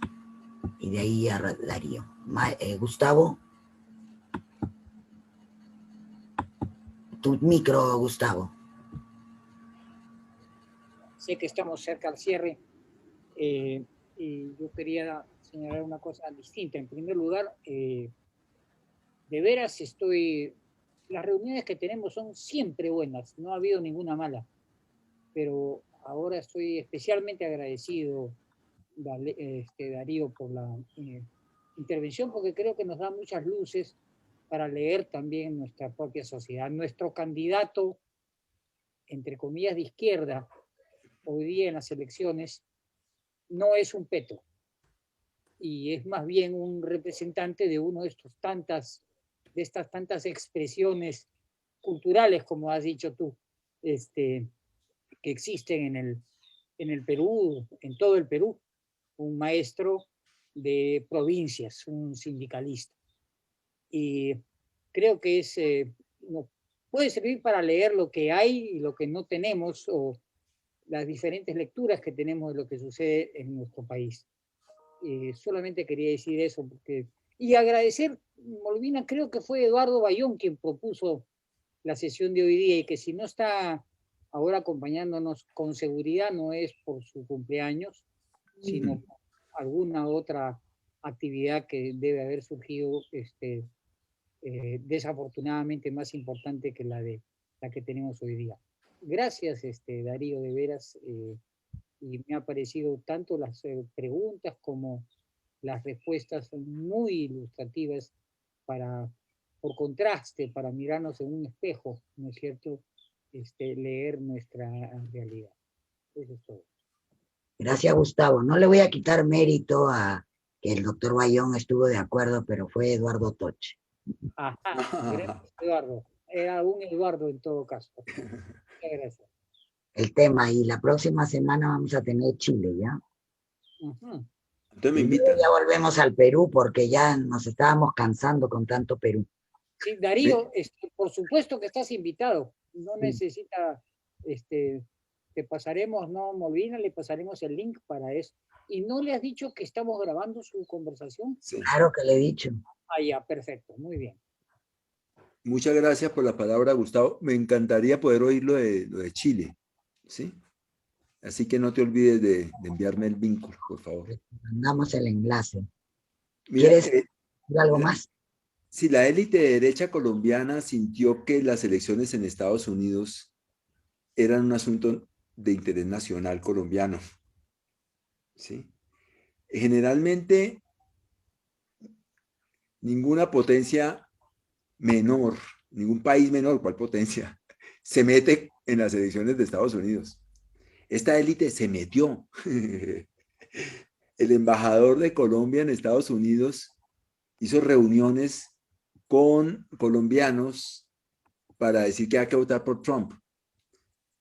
y de ahí a Darío. Gustavo, tu micro, Gustavo. Sé que estamos cerca al cierre y yo quería señalar una cosa distinta. En primer lugar, de veras las reuniones que tenemos son siempre buenas, no ha habido ninguna mala, pero ahora estoy especialmente agradecido, Darío, por la intervención, porque creo que nos da muchas luces para leer también nuestra propia sociedad. Nuestro candidato, entre comillas, de izquierda, hoy día en las elecciones, no es un peto, y es más bien un representante de uno de estas tantas expresiones culturales, como has dicho tú, que existen en el Perú, en todo el Perú, un maestro de provincias, un sindicalista. Y creo que puede servir para leer lo que hay y lo que no tenemos, o las diferentes lecturas que tenemos de lo que sucede en nuestro país. Solamente quería decir eso, y agradecer, Molina, creo que fue Eduardo Bayón quien propuso la sesión de hoy día, y que si no está ahora acompañándonos con seguridad no es por su cumpleaños, sino por alguna otra actividad que debe haber surgido desafortunadamente más importante que la que tenemos hoy día. Gracias, Darío, de veras, y me ha parecido tanto las preguntas como las respuestas son muy ilustrativas por contraste, para mirarnos en un espejo, ¿no es cierto? Leer nuestra realidad. Eso es todo. Gracias, Gustavo. No le voy a quitar mérito a que el doctor Bayón estuvo de acuerdo, pero fue Eduardo Toche. Ajá, gracias, Eduardo. Era un Eduardo en todo caso. Muchas gracias. El tema, y la próxima semana vamos a tener Chile, ¿ya? Uh-huh. Entonces me y invitan. ya volvemos al Perú porque ya nos estábamos cansando con tanto Perú. Sí, Darío, por supuesto que estás invitado. No necesita, te pasaremos, no, Molina, le pasaremos el link para eso. ¿Y no le has dicho que estamos grabando su conversación? Sí. Claro que le he dicho. Ah, ya, perfecto, muy bien. Muchas gracias por la palabra, Gustavo. Me encantaría poder oír lo de Chile, ¿sí? Así que no te olvides de enviarme el vínculo, por favor. Mandamos el enlace. Mira, ¿Quieres decir algo más? si la élite de derecha colombiana sintió que las elecciones en Estados Unidos eran un asunto de interés nacional colombiano, ¿sí? Generalmente, ninguna potencia menor, ningún país menor, ¿cuál potencia?, se mete en las elecciones de Estados Unidos. Esta élite se metió. El embajador de Colombia en Estados Unidos hizo reuniones con colombianos para decir que hay que votar por Trump.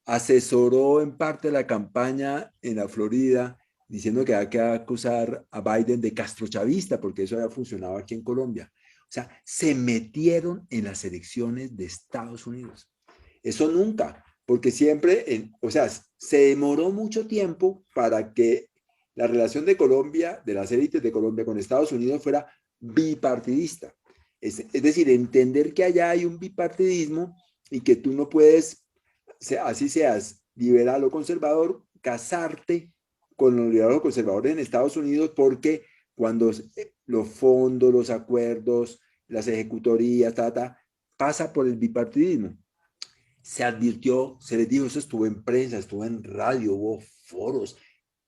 Asesoró en parte la campaña en la Florida diciendo que hay que acusar a Biden de castrochavista porque eso había funcionado aquí en Colombia. O sea, se metieron en las elecciones de Estados Unidos. Eso nunca, porque siempre, o sea, se demoró mucho tiempo para que la relación de Colombia, de las élites de Colombia con Estados Unidos fuera bipartidista. Es decir, entender que allá hay un bipartidismo y que tú no puedes, así seas liberal o conservador, casarte con los liberales o conservadores en Estados Unidos, porque cuando los fondos, los acuerdos, las ejecutorías, pasa por el bipartidismo. Se advirtió, se les dijo, eso estuvo en prensa, estuvo en radio, hubo foros,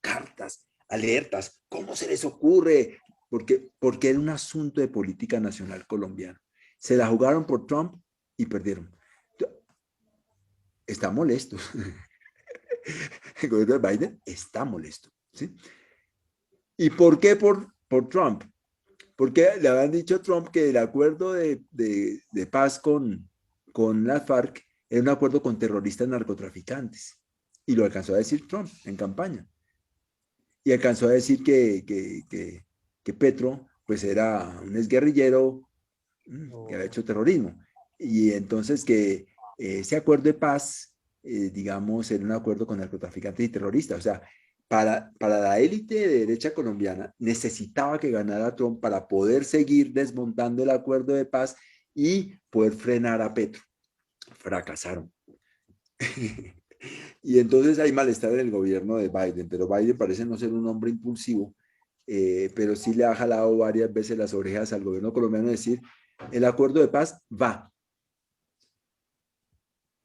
cartas, alertas. ¿Cómo se les ocurre? Porque era un asunto de política nacional colombiana. Se la jugaron por Trump y perdieron. Está molesto. El gobierno de Biden está molesto, ¿sí? ¿Y por qué por Trump? Porque le habían dicho a Trump que el acuerdo de paz con la FARC era un acuerdo con terroristas narcotraficantes. Y lo alcanzó a decir Trump en campaña. Y alcanzó a decir que Petro pues era un exguerrillero que había hecho terrorismo. Y entonces que ese acuerdo de paz, digamos, era un acuerdo con narcotraficantes y terroristas. O sea, para la élite de derecha colombiana necesitaba que ganara Trump para poder seguir desmontando el acuerdo de paz y poder frenar a Petro. Fracasaron. Y entonces hay malestar en el gobierno de Biden, pero Biden parece no ser un hombre impulsivo, pero sí le ha jalado varias veces las orejas al gobierno colombiano, decir, el acuerdo de paz va,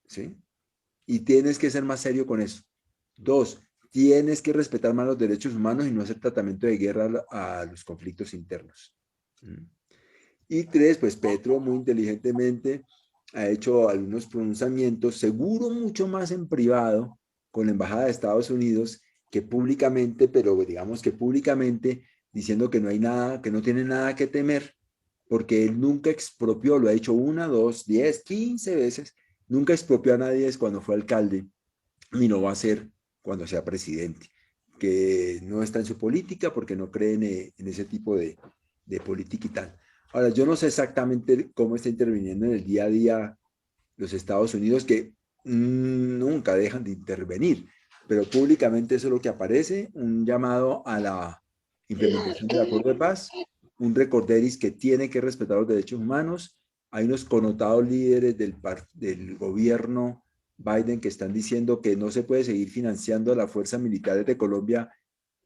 ¿sí? Y tienes que ser más serio con eso. 2, tienes que respetar más los derechos humanos y no hacer tratamiento de guerra a los conflictos internos. Y 3, pues Petro muy inteligentemente ha hecho algunos pronunciamientos, seguro mucho más en privado, con la Embajada de Estados Unidos que públicamente, pero digamos que públicamente, diciendo que no hay nada, que no tiene nada que temer, porque él nunca expropió, lo ha hecho 1, 2, 10, 15 veces, nunca expropió a nadie cuando fue alcalde, y no va a ser cuando sea presidente, que no está en su política porque no cree en ese tipo de política y tal. Ahora, yo no sé exactamente cómo está interviniendo en el día a día los Estados Unidos, que nunca dejan de intervenir, pero públicamente eso es lo que aparece, un llamado a la implementación del acuerdo de paz, un recorderis que tiene que respetar los derechos humanos. Hay unos connotados líderes del gobierno Biden que están diciendo que no se puede seguir financiando a las fuerzas militares de Colombia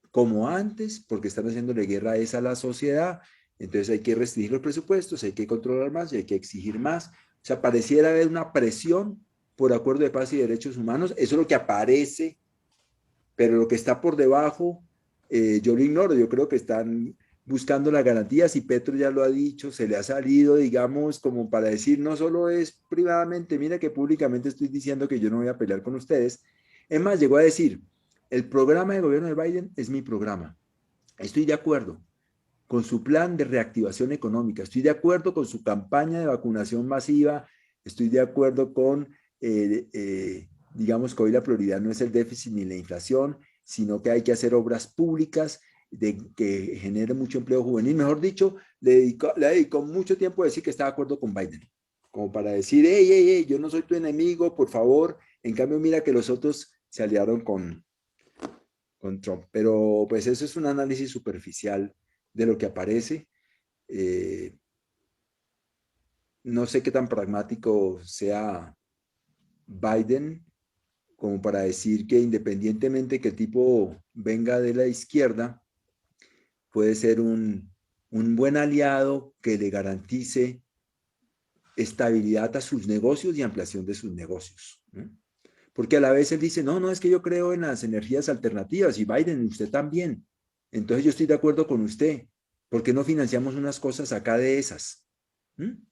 como antes, porque están haciéndole guerra a la sociedad. Entonces hay que restringir los presupuestos, hay que controlar más y hay que exigir más. O sea, pareciera haber una presión por acuerdo de paz y derechos humanos. Eso es lo que aparece, pero lo que está por debajo, yo lo ignoro. Yo creo que están buscando las garantías y Petro ya lo ha dicho, se le ha salido, digamos, como para decir, no solo es privadamente, mira que públicamente estoy diciendo que yo no voy a pelear con ustedes. Es más, llegó a decir, el programa de gobierno de Biden es mi programa. Estoy de acuerdo con su plan de reactivación económica, estoy de acuerdo con su campaña de vacunación masiva, estoy de acuerdo con, digamos que hoy la prioridad no es el déficit ni la inflación, sino que hay que hacer obras públicas que generen mucho empleo juvenil. Mejor dicho, le dedicó mucho tiempo a decir que está de acuerdo con Biden, como para decir, hey, yo no soy tu enemigo, por favor. En cambio, mira que los otros se aliaron con Trump. Pero pues eso es un análisis superficial de lo que aparece. No sé qué tan pragmático sea Biden como para decir que independientemente que el tipo venga de la izquierda, puede ser un un buen aliado que le garantice estabilidad a sus negocios y ampliación de sus negocios, ¿no? Porque a la vez él dice, no, es que yo creo en las energías alternativas, y Biden, usted también. Entonces yo estoy de acuerdo con usted. ¿Por qué no financiamos unas cosas acá de esas?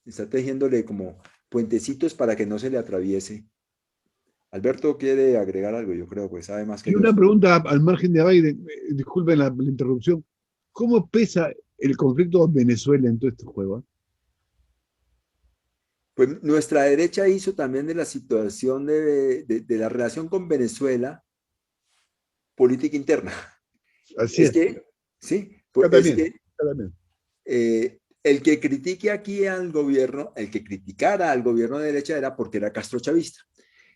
Está tejiéndole como puentecitos para que no se le atraviese. Alberto quiere agregar algo, yo creo, pues sabe más que Y yo. una pregunta al margen de Biden, disculpen la interrupción. ¿Cómo pesa el conflicto en Venezuela en todo este juego? Pues nuestra derecha hizo también de la situación de la relación con Venezuela política interna. Así es. Que, sí, pues es también, que el que critique aquí al gobierno, el que criticara al gobierno de derecha era porque era castrochavista.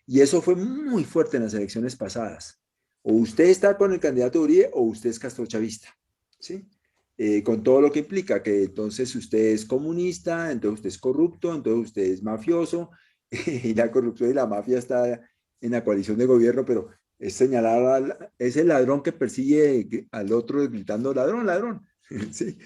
Y eso fue muy fuerte en las elecciones pasadas. O usted está con el candidato Uribe o usted es castrochavista, ¿sí? Con todo lo que implica, que entonces usted es comunista, entonces usted es corrupto, entonces usted es mafioso, y la corrupción y la mafia está en la coalición de gobierno, pero es señalar es el ladrón que persigue al otro gritando ladrón, ladrón, ¿sí?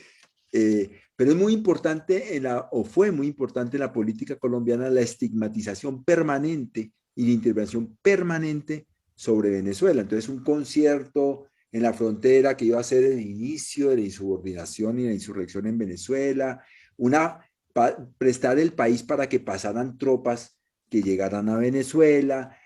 Pero es muy importante, o fue muy importante en la política colombiana, la estigmatización permanente y la intervención permanente sobre Venezuela. Entonces, un concierto en la frontera que iba a ser el inicio de la insubordinación y la insurrección en Venezuela, prestar el país para que pasaran tropas que llegaran a Venezuela,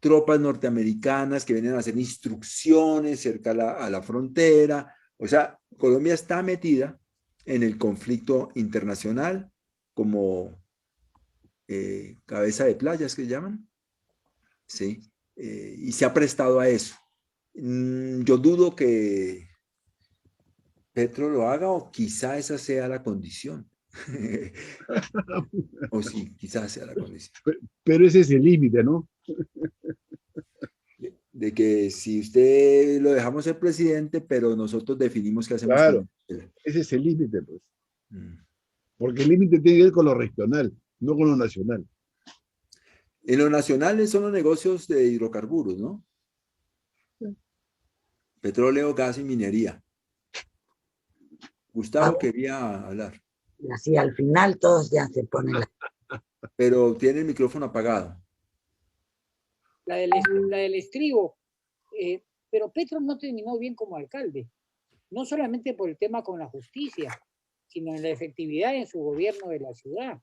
tropas norteamericanas que vienen a hacer instrucciones cerca a la frontera. O sea, Colombia está metida en el conflicto internacional como cabeza de playas que llaman, ¿sí? Y se ha prestado a eso. Yo dudo que Petro lo haga, o quizá esa sea la condición. O sí, quizás sea la condición. Pero ese es el límite, ¿no? De que si usted lo dejamos ser presidente, pero nosotros definimos qué hacemos Claro, con él. ese es el límite, pues. Porque el límite tiene que ver con lo regional, no con lo nacional. En lo nacional son los negocios de hidrocarburos, ¿no? Sí. Petróleo, gas y minería. Gustavo quería hablar. Y así al final todos ya se ponen Pero tiene el micrófono apagado. La del estribo. Pero Petro no terminó bien como alcalde. No solamente por el tema con la justicia, sino en la efectividad en su gobierno de la ciudad.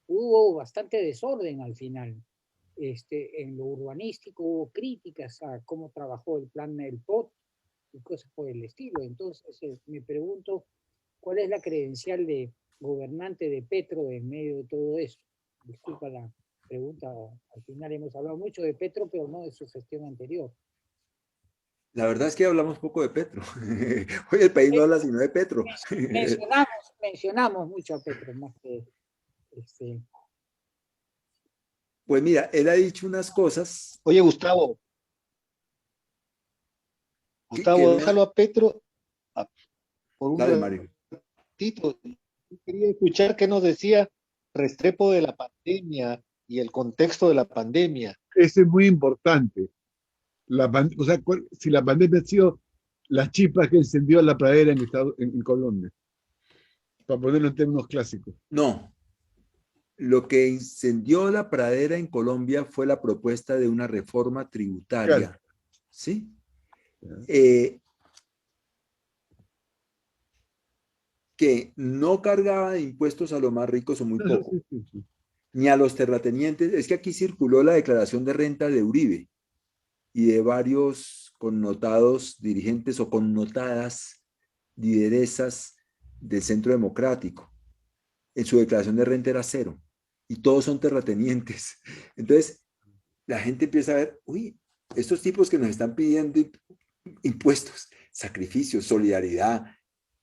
Hubo bastante desorden al final. En lo urbanístico hubo críticas a cómo trabajó el plan del POT y cosas por el estilo. Entonces me pregunto cuál es la credencial de gobernante de Petro en medio de todo eso. Disculpa la pregunta, al final hemos hablado mucho de Petro, pero no de su gestión anterior. La verdad es que hablamos poco de Petro. Hoy el país no habla sino de Petro. Mencionamos mucho a Petro, más que... Pues mira, él ha dicho unas cosas. Oye, Gustavo, déjalo a Petro por un ratito. Quería escuchar qué nos decía Restrepo de la pandemia y el contexto de la pandemia. Eso es muy importante. O sea, si la pandemia ha sido la chispa que encendió la pradera en Colombia, para ponerlo en términos clásicos. No. Lo que incendió la pradera en Colombia fue la propuesta de una reforma tributaria. Claro. ¿Sí? Que no cargaba de impuestos a los más ricos o muy poco, ni a los terratenientes. Es que aquí circuló la declaración de renta de Uribe y de varios connotados dirigentes o connotadas lideresas del Centro Democrático. En su declaración de renta era 0 y todos son terratenientes. Entonces, la gente empieza a ver, uy, estos tipos que nos están pidiendo impuestos, sacrificios, solidaridad,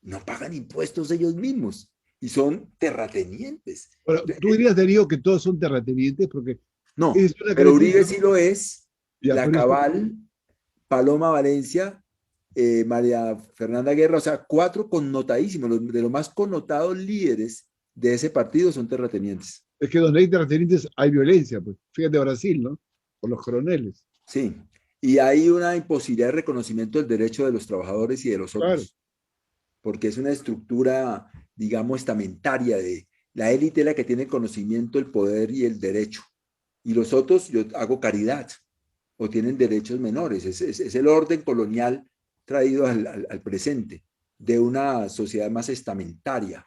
no pagan impuestos ellos mismos y son terratenientes. Bueno, ¿tú dirías, Darío, que todos son terratenientes? Porque no, pero Uribe sí lo es, la Cabal, Paloma Valencia, María Fernanda Guerra, o sea, 4 connotadísimos, de los más connotados líderes de ese partido son terratenientes. Es que donde hay terratenientes hay violencia, pues. Fíjate Brasil, ¿no? Con los coroneles. Sí, y hay una imposibilidad de reconocimiento del derecho de los trabajadores y de los otros. Claro. porque es una estructura, digamos, estamentaria de la élite, la que tiene el conocimiento, el poder y el derecho. Y los otros, yo hago caridad, o tienen derechos menores. Es el orden colonial traído al presente, de una sociedad más estamentaria,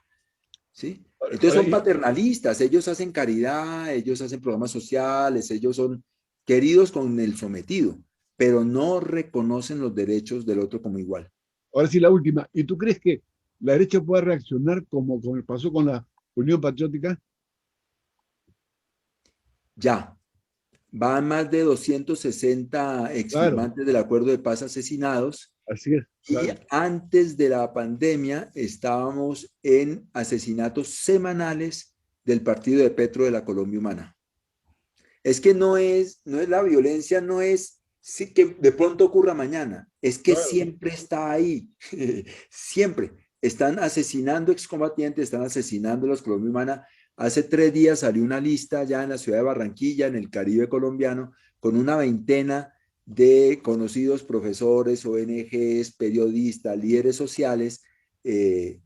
¿sí? Entonces son paternalistas, ellos hacen caridad, ellos hacen programas sociales, ellos son queridos con el sometido, pero no reconocen los derechos del otro como igual. Ahora sí, la última. ¿Y tú crees que la derecha puede reaccionar como pasó con la Unión Patriótica? Ya, van más de 260 Claro, exfirmantes del acuerdo de paz asesinados, así es. y Claro. antes de la pandemia estábamos en asesinatos semanales del partido de Petro de la Colombia Humana. Es que no es la violencia, no es sí, que de pronto ocurra mañana, es que Claro. siempre está ahí, siempre. Están asesinando excombatientes, están asesinando a los Colombia Humana. Hace 3 días salió una lista ya en la ciudad de Barranquilla, en el Caribe colombiano, con una veintena de conocidos profesores, ONGs, periodistas, líderes sociales,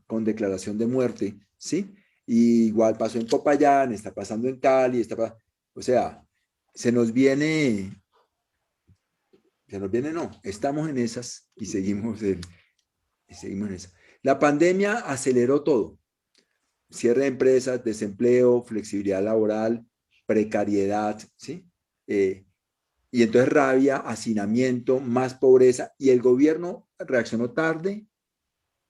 con declaración de muerte, ¿sí? Y igual pasó en Popayán, está pasando en Cali, o sea, se nos viene no, estamos en esas y seguimos en esas. La pandemia aceleró todo, cierre de empresas, desempleo, flexibilidad laboral, precariedad, ¿sí? Y entonces rabia, hacinamiento, más pobreza, y el gobierno reaccionó tarde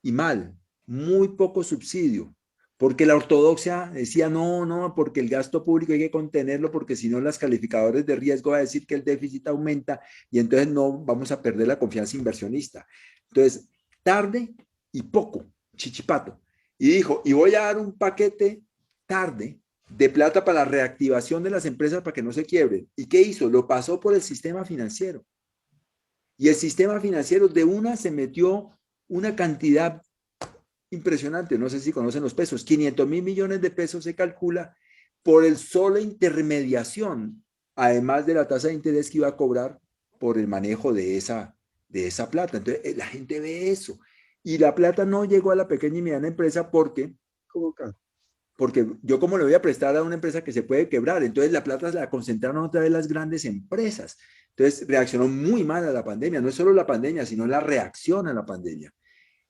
y mal, muy poco subsidio, porque la ortodoxia decía no, porque el gasto público hay que contenerlo, porque si no las calificadores de riesgo va a decir que el déficit aumenta y entonces no vamos a perder la confianza inversionista. Entonces, tarde y poco, chichipato. Y dijo, y voy a dar un paquete tarde de plata para la reactivación de las empresas para que no se quiebren. ¿Y qué hizo? Lo pasó por el sistema financiero. Y el sistema financiero de una se metió una cantidad impresionante, no sé si conocen los pesos, 500.000 millones de pesos se calcula por el solo intermediación, además de la tasa de interés que iba a cobrar por el manejo de esa plata. Entonces, la gente ve eso. Y la plata no llegó a la pequeña y mediana empresa porque yo como le voy a prestar a una empresa que se puede quebrar, entonces la plata la concentraron otra vez las grandes empresas. Entonces reaccionó muy mal a la pandemia, no es solo la pandemia, sino la reacción a la pandemia.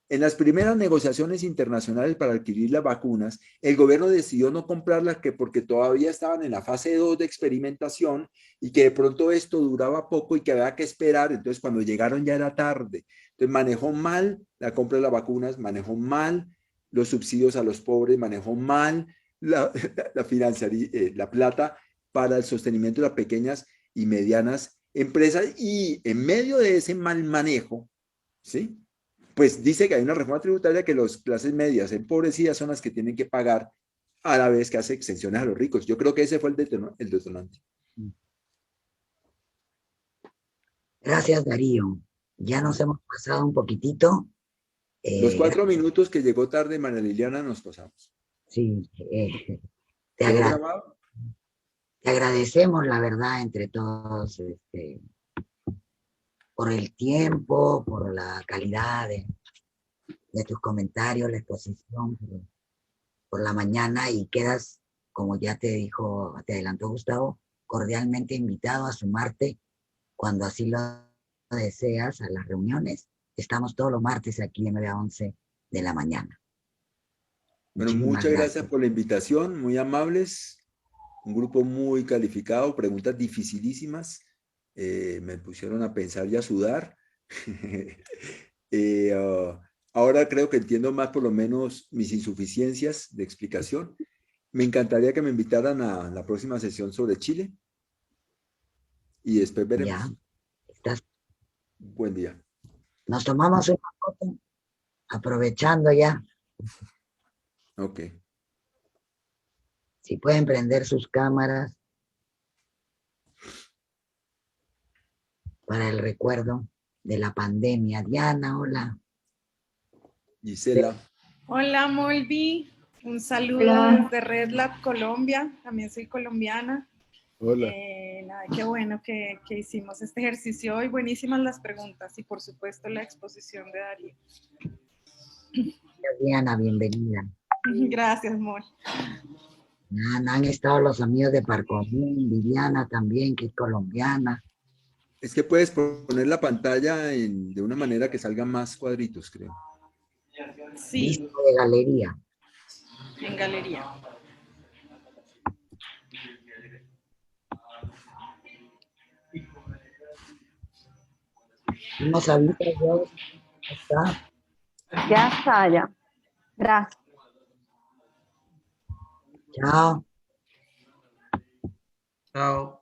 En las primeras negociaciones internacionales para adquirir las vacunas, el gobierno decidió no comprarlas porque todavía estaban en la fase 2 de experimentación y que de pronto esto duraba poco y que había que esperar. Entonces, cuando llegaron ya era tarde. Entonces, manejó mal la compra de las vacunas, manejó mal los subsidios a los pobres, manejó mal la plata para el sostenimiento de las pequeñas y medianas empresas, y en medio de ese mal manejo, ¿sí?, pues dice que hay una reforma tributaria que las clases medias empobrecidas son las que tienen que pagar a la vez que hace exenciones a los ricos. Yo creo que ese fue el detonante. Gracias, Darío. Ya nos hemos pasado un poquitito. Los 4 minutos que llegó tarde María Liliana nos pasamos. Sí, te agradecemos, la verdad, entre todos, por el tiempo, por la calidad de tus comentarios, la exposición, por la mañana, y quedas, como ya te adelantó Gustavo, cordialmente invitado a sumarte cuando así lo deseas a las reuniones. Estamos todos los martes aquí de 9 a 11 de la mañana. Bueno, muchas gracias por la invitación, muy amables, un grupo muy calificado, preguntas dificilísimas, me pusieron a pensar y a sudar. Ahora creo que entiendo más por lo menos mis insuficiencias de explicación. Me encantaría que me invitaran a la próxima sesión sobre Chile y después veremos. Ya, estás. Buen día. Nos tomamos una foto, aprovechando ya. Ok. Si pueden prender sus cámaras para el recuerdo de la pandemia. Diana, hola. Gisela. Hola, Molby. Un saludo desde Red Lab Colombia. También soy colombiana. Hola. Nada, qué bueno que hicimos este ejercicio hoy. Buenísimas las preguntas y, por supuesto, la exposición de Darío. Diana, bienvenida. Gracias, Mol. Han estado los amigos de Parcomún, Viviana también, que es colombiana. Es que puedes poner la pantalla de una manera que salgan más cuadritos, creo. Sí. Listo de galería. En galería. Vamos a ver, está. Ya está, ya. Gracias. Chao. Chao.